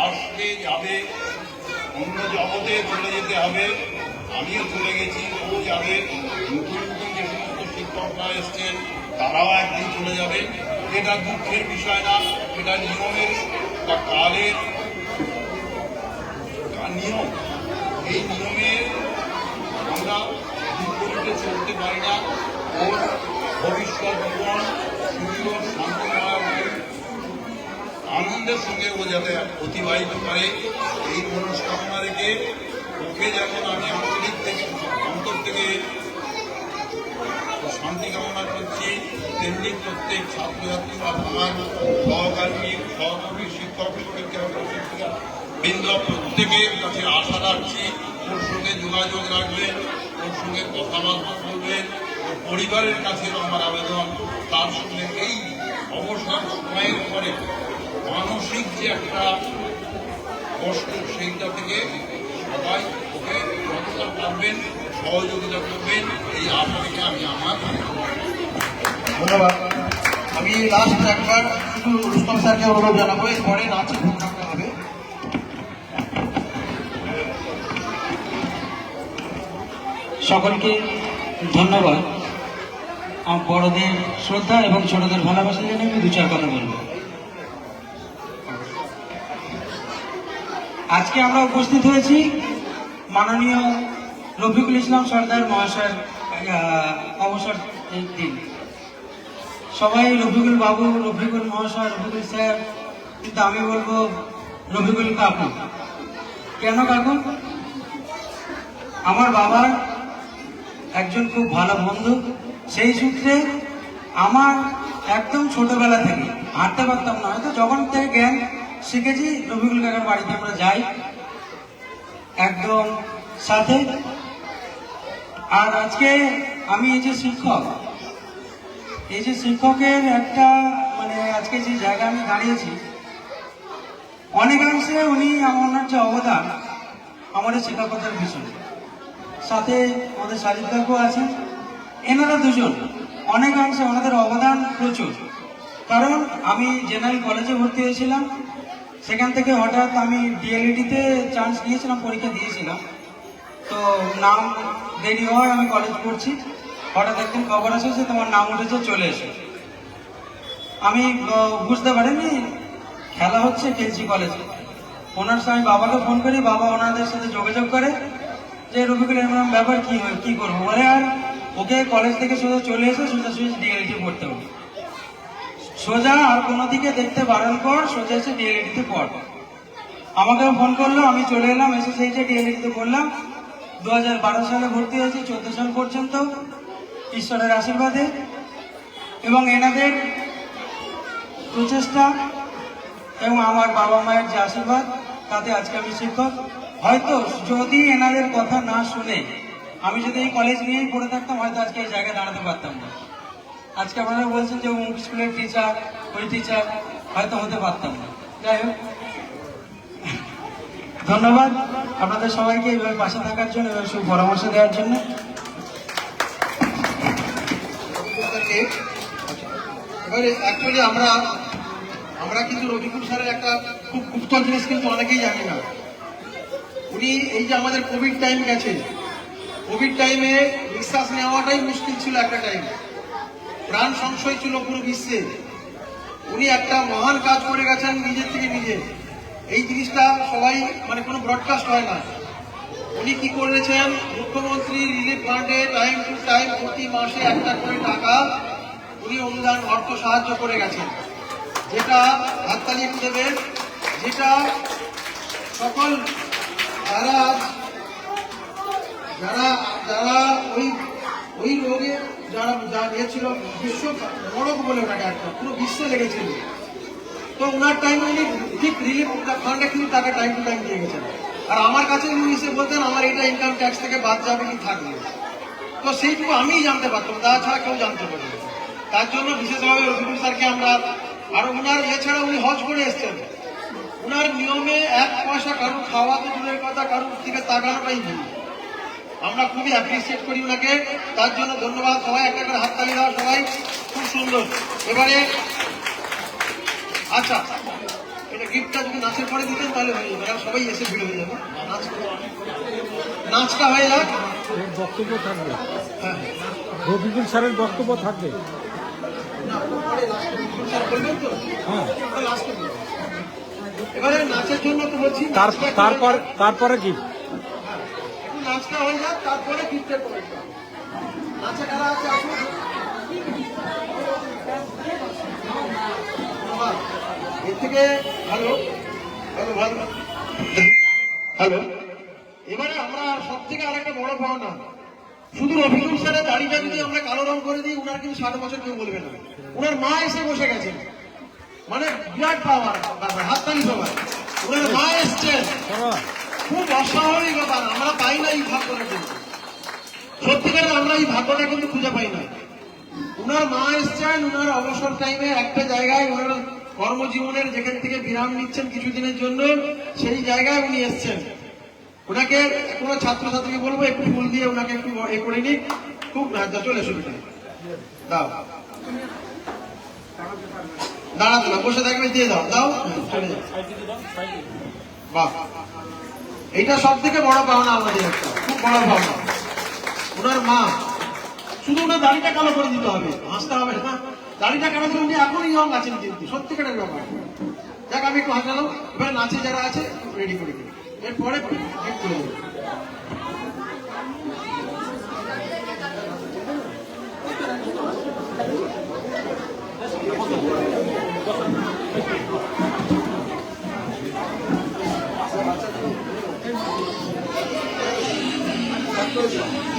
আসতে যাবে, অন্য জগতে চলে যেতে হবে। আমিও চলে গেছি, ও যাবে, নতুন নতুন যে সমস্ত শিক্ষকরা এসছেন তারাও একদিন চলে যাবে। এটা দুঃখের বিষয় না, এটা নিয়মের বা কালের নিয়ম। এই নিয়মে আমরা বিপরীতে চলতে পারি না। ওর ভবিষ্যৎ জীবন সুন্দর, শান্তিময়, আনন্দের সঙ্গে ও যাতে অতিবাহিত করে, এই মনস্কামনা রেখে ওকে যেমন আমি অন্তর থেকে শান্তি কামনা করছি, তেমনি প্রত্যেক ছাত্রছাত্রী বা আমার সহকর্মী শিক্ষক বৃন্দ প্রত্যেকের কাছে আশা রাখছি, ওর সঙ্গে যোগাযোগ রাখবেন, ওর সঙ্গে কথাবার্তা বলবেন। ওর পরিবারের কাছে আমার আবেদন, তার সঙ্গে এই অবসর সময়ের পরে মানসিক যে একটা কষ্ট, সেইটা থেকে সবাই ওকে যতটা পারবেন সহযোগিতা করবেন, এই আশা থেকে আমি আমার ধন্যবাদ। আমি লাস্ট একবার শুধু রুস্তম স্যারকে অনুরোধ জানাবো, এরপরে নাচের প্রোগ্রামটা হবে। সকলকে ধন্যবাদ। আমার বড়দের শ্রদ্ধা এবং ছোটদের ভালোবাসা জন্য আমি 2-4 কথা বলবো। আজকে আমরা উপস্থিত হয়েছি মাননীয় রফিকুল ইসলাম সর্দার মহাশয়ের অবসর দিন। সবাই রফিকুল বাবু, রফিকুল মহাশয়, রফিকুল স্যার কিন্তু আমি বলবো রফিকুল কাকু। কেন কাকু? আমার বাবার একজন খুব ভালো বন্ধু, সেই সূত্রে আমার একদম ছোটবেলা থেকে হাঁটতে পারতাম না, হয়তো যখন থেকে জ্ঞান শিখেছি রফিকুল কাকার বাড়িতে আমরা যাই একদম সাথে। আর আজকে আমি এই যে শিক্ষকের একটা মানে আজকে যে জায়গা আমি দাঁড়িয়েছি, অনেকাংশে উনি ওনার যে অবদান আমাদের শিক্ষকতার পিছনে, সাথে আমাদের সাজিদ কাকু আছেন, এনারা দুজন অনেকাংশে ওনাদের অবদান প্রচুর। কারণ আমি জেনারেল কলেজে ভর্তি হয়েছিলাম, সেখান থেকে হঠাৎ আমি ডিএলইডিতে চান্স নিয়েছিলাম, পরীক্ষা দিয়েছিলাম, তো নাম দেরি হয়, আমি কলেজ পড়ছি, হঠাৎ একদিন খবর আসে যে তোমার নাম উঠেছে, চলে এসে। আমি বুঝতে পারিনি খেলা হচ্ছে, খেলছি কলেজে। ওনার সঙ্গে বাবাকে ফোন করি, বাবা ওনাদের সাথে যোগাযোগ করে যে রফিকুল এরকম ব্যাপার, কি করবো বলে, আর ওকে কলেজ থেকে সোজা চলে এসে সোজাসুজি ডিএলইডি পড়তে হবে, সোজা আর কোনো দিকে দেখতে বারণ কর, সোজা এসে ডিএলইডিতে পড়। আমাকেও ফোন করলো, আমি চলে এলাম, এসে সেই যে ডিএলইডিতে পড়লাম। 2012 সালে ভর্তি হয়েছি, 14 সাল পর্যন্ত ঈশ্বরের আশীর্বাদে এবং এনাদের প্রচেষ্টা এবং আমার বাবা মায়ের যে আশীর্বাদ, তাতে আজকে আমি শিক্ষক। হয়তো যদি এনাদের কথা না শুনে আমি যদি এই কলেজ নিয়েই পড়ে থাকতাম, হয়তো আজকে এই জায়গায় দাঁড়াতে পারতাম না। আজকে আপনারা বলছেন যে অমুক স্কুলের টিচার, ওই টিচার, হয়তো হতে পারতাম না। যাই হোক, ধন্যবাদ আপনাদের সবাইকে এইভাবে পাশে থাকার জন্য এবং সব পরামর্শ দেওয়ার জন্য। এবারে অ্যাকচুয়ালি আমরা কিন্তু রফিকুল স্যারের একটা খুব গুপ্ত জিনিস কিন্তু অনেকেই জানি না। উনি এই যে আমাদের কোভিড টাইম গেছে, কোভিড টাইমে নিঃশ্বাস নেওয়াটাই মুশকিল ছিল, একটা টাইম প্রাণ সংশয় ছিল পুরো বিশ্বে। উনি একটা মহান কাজ করে গেছেন নিজের থেকে নিজে। এই জিনিসটা সবাই মানে কোনো ব্রডকাস্ট হয় না। উনি কি করেছেন, মুখ্যমন্ত্রী রিলিফ ফান্ডে টাইম টু টাইম প্রতি মাসে একটা করে টাকা উনি অনুদান অর্থ সাহায্য করে গেছেন, যেটা হাততালি একটু দেবেন, যেটা সকল যারা যারা যারা ওই রোগে যা নিয়েছিল, বিশ্ব মরক বলে ওটাকে একটা পুরো বিশ্ব লেগেছিল, তো ওনার টাইমে উনি ঠিক রিলিফ ফান্ডে কিন্তু টাকা টাইম টু টাইম দিয়ে গেছেন। আর আমার কাছে উনি এসে বলতেন আমার এটা ইনকাম ট্যাক্স থেকে বাদ যাবে কি থাকবে, তো সেইটুকু আমিই জানতে পারতাম, তাছাড়া কেউ জানতে পারবে না। তার জন্য বিশেষভাবে রফিকুল স্যারকে আমরা, আর ওনার এছাড়া উনি হজ করে এসছেন, ওনার নিয়মে 1 পয়সা কারুর খাওয়া তো দূরের কথা, কারুর দিকে তাকানোটাই ভুল। আমরা খুবই অ্যাপ্রিসিয়েট করি ওনাকে, তার জন্য ধন্যবাদ। সবাই একটা করে হাততালি দাও, সবাই খুব সুন্দর। এবারে আচ্ছা, এটা গিফটটা যদি নাচের পরে দিতেন তাহলে হয়ে যাবে, সবাই এসে ভিড় হয়ে যাবে। নাচটা হয়ে যাক, বক্তব্য থাকবে, রফিকুল স্যারের বক্তব্য থাকবে। হ্যাঁ, এবারে নাচের জন্য তো বলছি, তারপরে কি নাচটা হয়ে যাক, তারপরে গিফটের পরে নাচে কারা আছে আসুন। এর থেকে ভালো ভালো ভালো হ্যালো। এবারে আমরা সব থেকে আর একটা বড় পাওনা, শুধু রফিকুল স্যারের দাড়িটা যদি আমরা কালো রং করে দিই, উনার কিন্তু 60 বছর কেউ বলবে না। উনার মা এসে বসে গেছেন, মানে বিরাট পাওয়ার, হাততালি সবাই। উনার মা এসছেন, খুব অস্বাভাবিক ব্যাপার, আমরা পাই না এই ভাগ্যটা, কিন্তু সত্যিকারে আমরা এই ভাগ্যটা কিন্তু খুঁজে পাই না। উনার মা এসছেন, উনার অবসর টাইমে একটা জায়গায়, উনার কর্মজীবনের যেখান থেকে বিরাম নিচ্ছেন কিছুদিনের জন্য, সেই জায়গায় উনি এসছেন। ওনাকে কোনো ছাত্রছাত্রীকে বলবো একটু ফুল দিয়ে ওনাকে একটু এ করে নিক, খুব চলে সুবিধা দাও, দাঁড়াতে না, বসে থাকবে, দিয়ে দাও দাও, চলে যাও। বাহ, এইটা সব থেকে বড় পাওনা আমাদের, একটা খুব বড় পাওনা। ওনার মা, শুধু ওনার দাড়িটা কালো করে দিতে হবে, হাসতে হবে না, দাড়িটা কালো করে উনি এখনই ইয়ং আছেন, কিন্তু সত্যিকারের ব্যাপার। যাক, আমি একটু হাসালাম। এবার নাচে যারা আছে রেডি করে দিই, এরপরে গিফট করে দেবো। I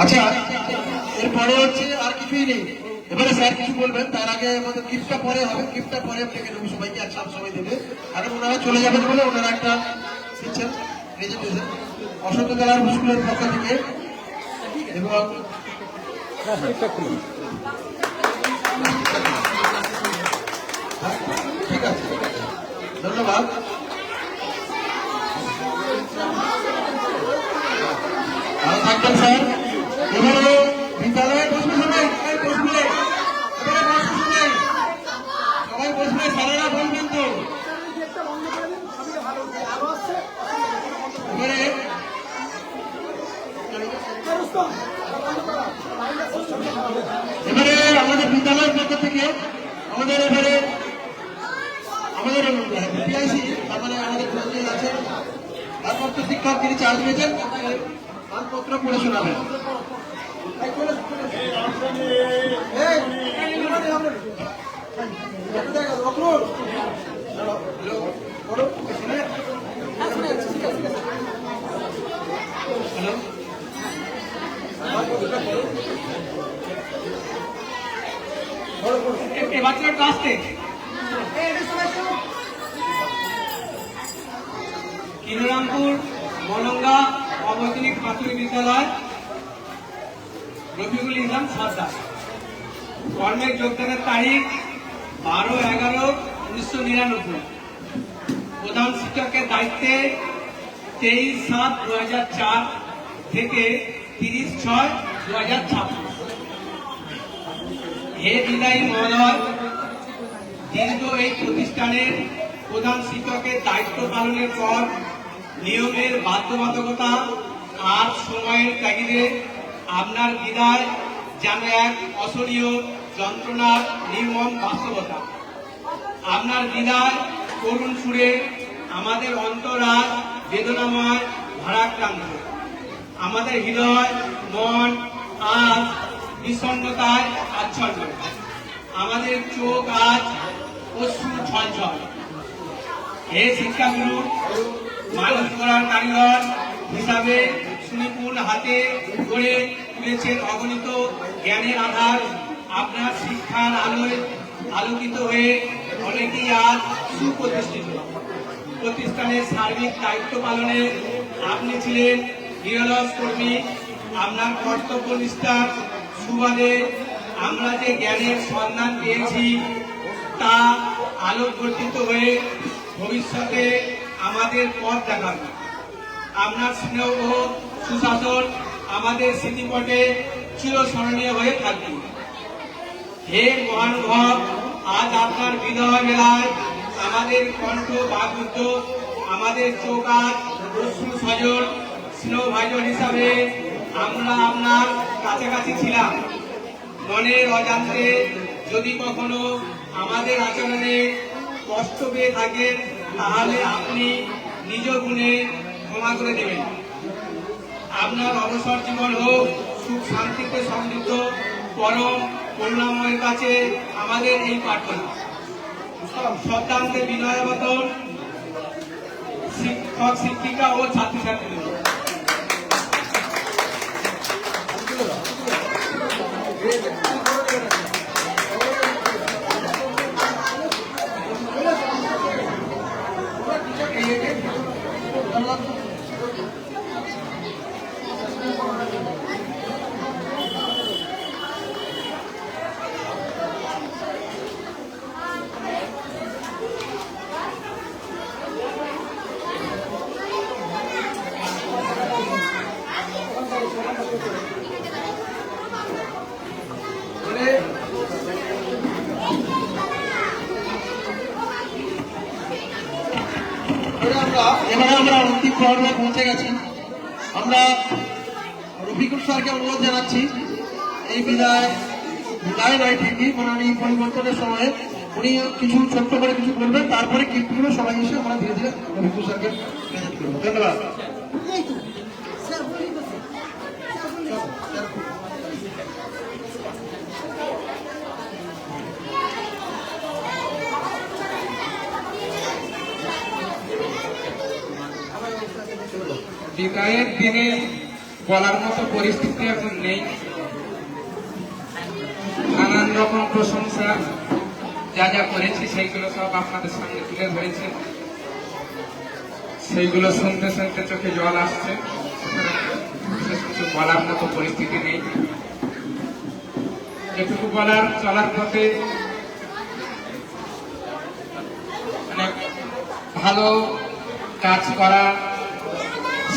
আচ্ছা, এরপরে হচ্ছে আর কিছুই নেই, এবারে স্যার কিছু বলবেন, তার আগে আমাদের গিফটটা পরে হবে, গিফটটা পরে ডেকে নেবো সবাইকে, একসাথে সবাই দেবে। এখন ওনারা চলে যাবেন বলে ওনারা একটা দিচ্ছেন প্রেজেন্টেশন অশোক জেলার স্কুলের পক্ষ থেকে, এবং ঠিক আছে, ধন্যবাদ। ভালো থাকবেন স্যার। এবারে বিদ্যালয়ে বসবে সবাই, বসবে সবাই বসবে, স্যারেরা বলবেন তো। এবারে আমাদের বিদ্যালয়ের পক্ষ থেকে আমাদের পিআইসি তারপরে আমাদের আছে ভারপ্রাপ্ত শিক্ষক, তিনি চার্জ পেয়েছেন, মানপত্র পড়ে শোনাবেন। বাচ্চারা একটু আসতে। কিনরামপুর মলঙ্গা অবৈতনিক প্রাথমিক বিদ্যালয়, রফিকুল ইসলাম সর্দার। কর্মে যোগদানের তারিখ 12/11/1999। প্রধান শিক্ষকের দায়িত্বে 23/7/2004 থেকে 30/6/2026। হে বিদায়ী মহোদয়, দীর্ঘ এই প্রতিষ্ঠানের প্রধান শিক্ষকের দায়িত্ব পালনের পর নিয়মের বাধ্যবাধকতা আর সময়ের তাগিদে আপনার বিদায় যেন এক অসহনীয় যন্ত্রণার নির্মম বাস্তবতা। আপনার বিদায় করুণ সুরে আমাদের অন্তর আজ বেদনাময় ভারাক্রান্ত। আমাদের হৃদয় মন আজ বিষণ্ণতায় আচ্ছন্ন। আমাদের চোখ আজ অশ্রু ঝলঝল। হে শিক্ষাগুরু, মানুষ গড়ার কারিগর হিসাবে সুনিপুণ হাতে গড়ে তুলেছেন অগণিত জ্ঞানের আধার। আপনার শিক্ষার আলোয় আলোকিত হয়ে অনেকেই আজ সুপ্রতিষ্ঠিত। প্রতিষ্ঠানের সার্বিক দায়িত্ব পালনে আপনি ছিলেন নিরলস কর্মী। আপনার কর্তব্য নিষ্ঠার সুবাদে আমরা যে জ্ঞানের সন্ধান পেয়েছি তা আলোকবর্তিত হয়ে ভবিষ্যতে আমাদের পথ দেখাবে। আপনার স্নেহ ও সুশাসন আমাদের স্মৃতিপটে চিরস্মরণীয় হয়ে থাকবে। হে মহানুভব, আজ আপনার বিদায় বেলায় আমাদের কণ্ঠ বাগুদ্ধ, আমাদের চোখ আজ অশ্রু সজল। স্নেহভাজন হিসাবে আমরা আপনার কাছাকাছি ছিলাম। মনের অজান্তে যদি কখনো আমাদের আচরণে কষ্ট পেয়ে থাকেন তাহলে আপনি নিজ গুণে ক্ষমা করে দেবেন। আপনার অবসর জীবন হোক সুখ শান্তিতে সমৃদ্ধ। পরম করুণাময়ের কাছে আমাদের এই প্রার্থনা। শ্রদ্ধান্তে বিনয়বতন শিক্ষক শিক্ষিকা ও ছাত্রছাত্রীদের। এবারে আমরা অন্তিম পর্বে পৌঁছে গেছি। আমরা রফিকুল স্যারকে অনুরোধ জানাচ্ছি, এই বিদায় নয় ঠিকই, মানে এই পরিবর্তনের সময় উনি কিছু ছোট্ট করে কিছু বলবেন, তারপরে গিফটগুলো সবাই এসে আমরা ধীরে ধীরে রফিকুল স্যারকে প্রেজেন্ট করবো। ধন্যবাদ। বিদায়ের দিনে বলার মতো পরিস্থিতি এখন নেই। নানান রকম যা যা করেছি সেইগুলো সব আপনাদের সামনে তুলে ধরেছি। সেইগুলো শুনতে শুনতে চোখে জল আসছে, বিশেষ কিছু বলার মতো পরিস্থিতি নেই। যেটুকু বলার, চলার পথে মানে ভালো কাজ করা,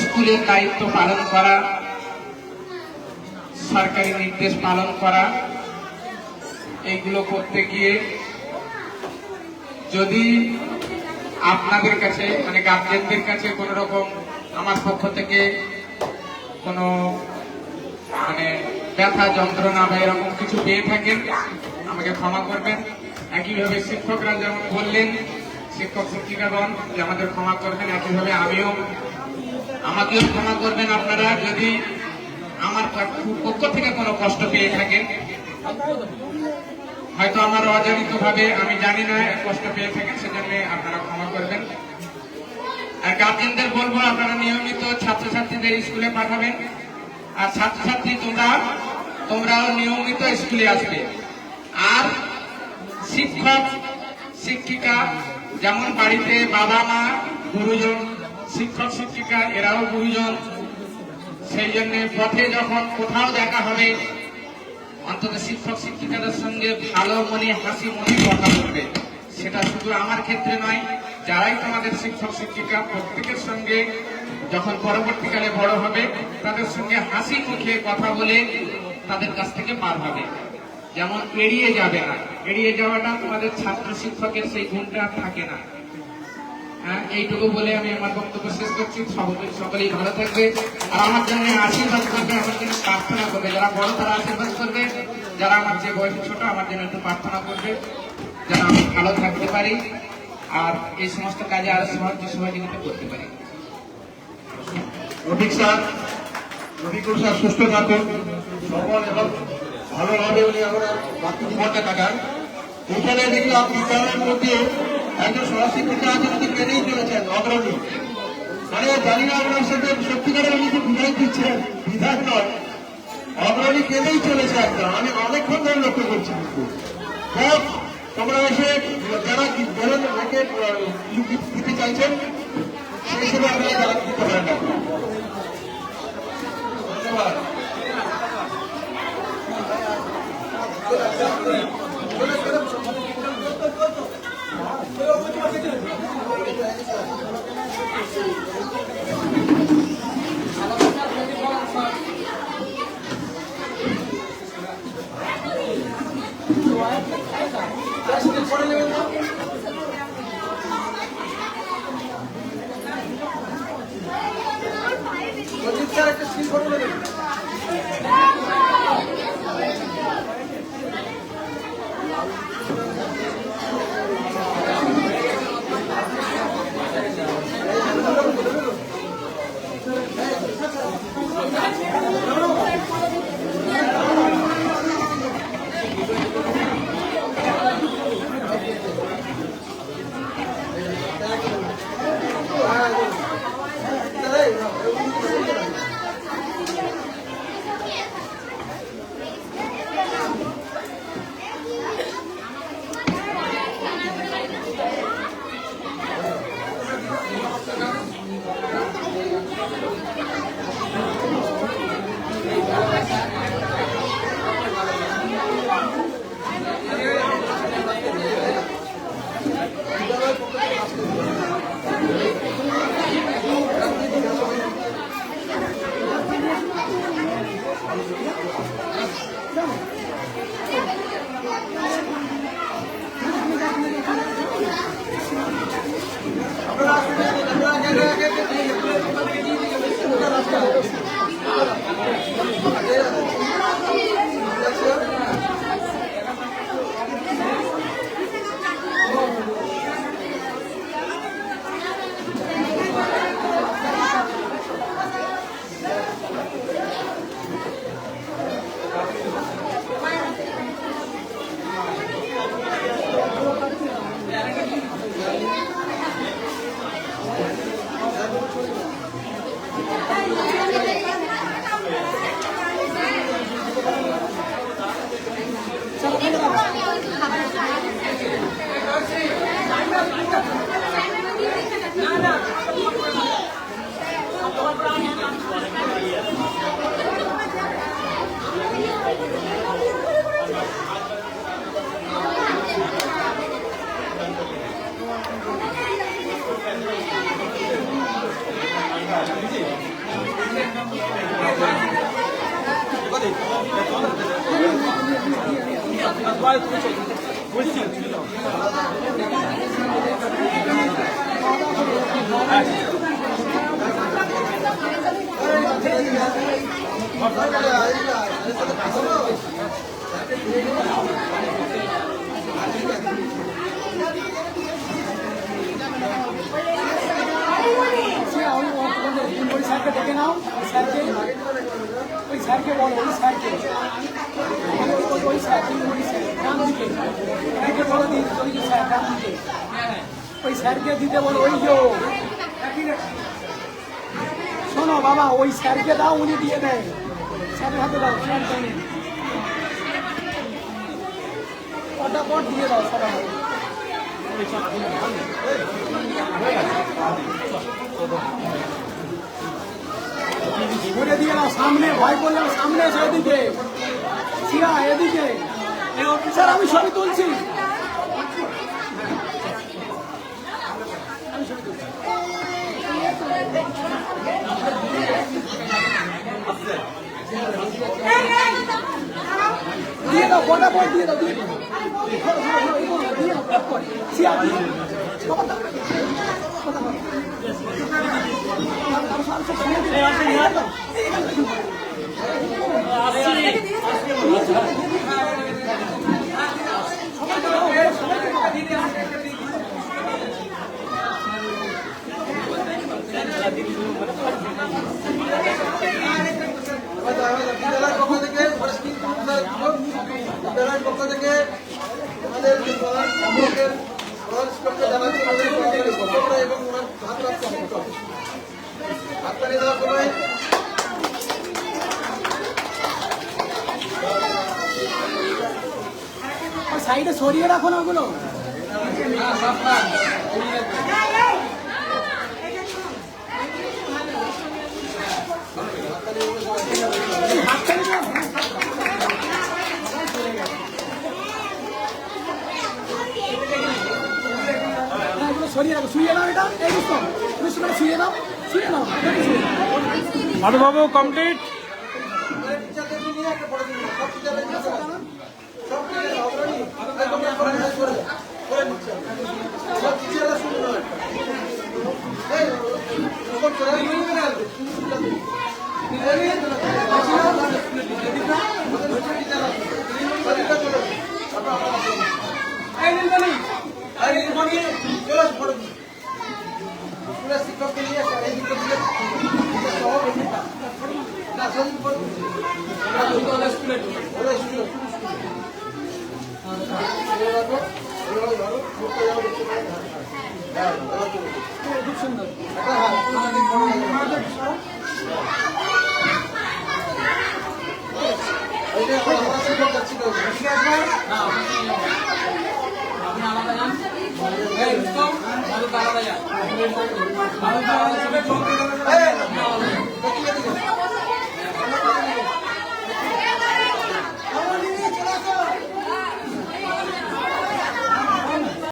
স্কুলের দায়িত্ব পালন করা, সরকারি নির্দেশ পালন করা, এইগুলো করতে গিয়ে যদি আপনাদের কাছে মানে গার্জেনদের কাছে কোনো রকম আমার পক্ষ থেকে কোনো মানে ব্যথা যন্ত্রণা বা এরকম কিছু পেয়ে থাকেন আমাকে ক্ষমা করবেন। একইভাবে শিক্ষকরা যেমন বললেন, শিক্ষক শিক্ষিকাগণ যে আমাদের ক্ষমা করবেন, একইভাবে আমাকেও ক্ষমা করবেন আপনারা যদি আমার পক্ষ থেকে কোনো কষ্ট পেয়ে থাকেন। হয়তো আমার অজানিত ভাবে আমি জানি না কষ্ট পেয়ে থাকেন, সেজন্য আপনারা ক্ষমা করবেন। আর গার্জেনদের বলবো আপনারা নিয়মিত ছাত্রছাত্রীদের স্কুলে পাঠাবেন, আর ছাত্রছাত্রী তোমরাও নিয়মিত স্কুলে আসবে। আর শিক্ষক শিক্ষিকা যেমন বাড়িতে বাবা মা গুরুজন, শিক্ষক শিক্ষিকা এরাও গুরুজন, সেই জন্য পথে যখন কোথাও দেখা হবে অন্তত শিক্ষক শিক্ষিকাদের সঙ্গে ভালো মনে হাসি মনে কথা বলবে। সেটা শুধু আমার ক্ষেত্রে নয়, যারাই তোমাদের শিক্ষক শিক্ষিকা প্রত্যেকের সঙ্গে যখন পরবর্তীকালে বড় হবে তাদের সঙ্গে হাসি মুখে কথা বলে তাদের কাছ থেকে পার হবে। যেমন এড়িয়ে যাবে না, এড়িয়ে যাওয়াটা তোমাদের ছাত্র শিক্ষকের সেই গুণটা থাকে না। হ্যাঁ, এইটুকু বলে আমি আমার বক্তব্য শেষ করছি। সকলেই ভালো থাকবে, আর আমার জন্য আশীর্বাদ করবে, আমার জন্য প্রার্থনা করবে। যারা বড় তারা আশীর্বাদ করবে, যারা আমার যে বয়সে ছোট আমার জন্য একটু প্রার্থনা করবে যেন আমি ভালো থাকতে পারি আর এই সমস্ত কাজে আরো সহযোগিতা করতে পারি। রফিক স্যার, রফিকুল স্যার সুস্থ থাকুন, সবল এবং ভালোভাবে উনি আমরা বাকি জীবনটা কাটান। এখানে দেখলাম বিদ্যালয়ের মধ্যে একজন সহশিক্ষিকা আছেন, উনি কেঁদেই চলেছেন অগ্রণী। মানে জানি না আপনার সাথে সত্যিকারের উনি যে বিদায় দিচ্ছেন, বিধান নয়, অগ্রণী কেঁদেই চলেছে একদম। আমি অনেকক্ষণ ধরে লক্ষ্য করছি। কিন্তু তোমরা এসে যারা বলেন ওকে দিতে চাইছেন সেই হিসেবে আপনারা যারা দিতে পারেন না। ধন্যবাদ। স্যারকে ডেকে নাও, ওই স্যারকে বলো, ওই স্যারকে ওই স্যার ডান দিকে এদিকে বলো দিন, ওই যে স্যার ডান দিকে ওই স্যারকে দিতে বলো। ওই যে শোনো বাবা, ওই স্যারকে দাও, উনি দিয়ে দেয়, স্যারের হাতে দাও, স্যার দেয় ফটাফট দিয়ে দাও সবাই। ঘুরে দিয়ে নাও সামনে, ভয় করলাম সামনে এসে এদিকে শিয়া এদিকে। স্যার আমি ছবি তুলছি, দিয়ে দাও ফটাফট দিয়ে দাও, দিয়ে দাও শিয়া দিয়ে বিদ্যালয়ের পক্ষ থেকে বিদ্যালয়ের পক্ষ থেকে আমাদের প্রধান শিক্ষকের জানাচ্ছি এবং ওনার হাততালি দেওয়ার সময় সাইডে সরিয়ে রাখো না ওগুলো। সরিয়ে রাখো, শুয়ে নাও, এটা এই বুঝতো শুয়ে নাও, শুয়ে নাও। মাধুবাবু কমপ্লিট। শিক্ষককে নিয়ে খুব সুন্দর। আপনি আলাদা যান, আলাদা যান।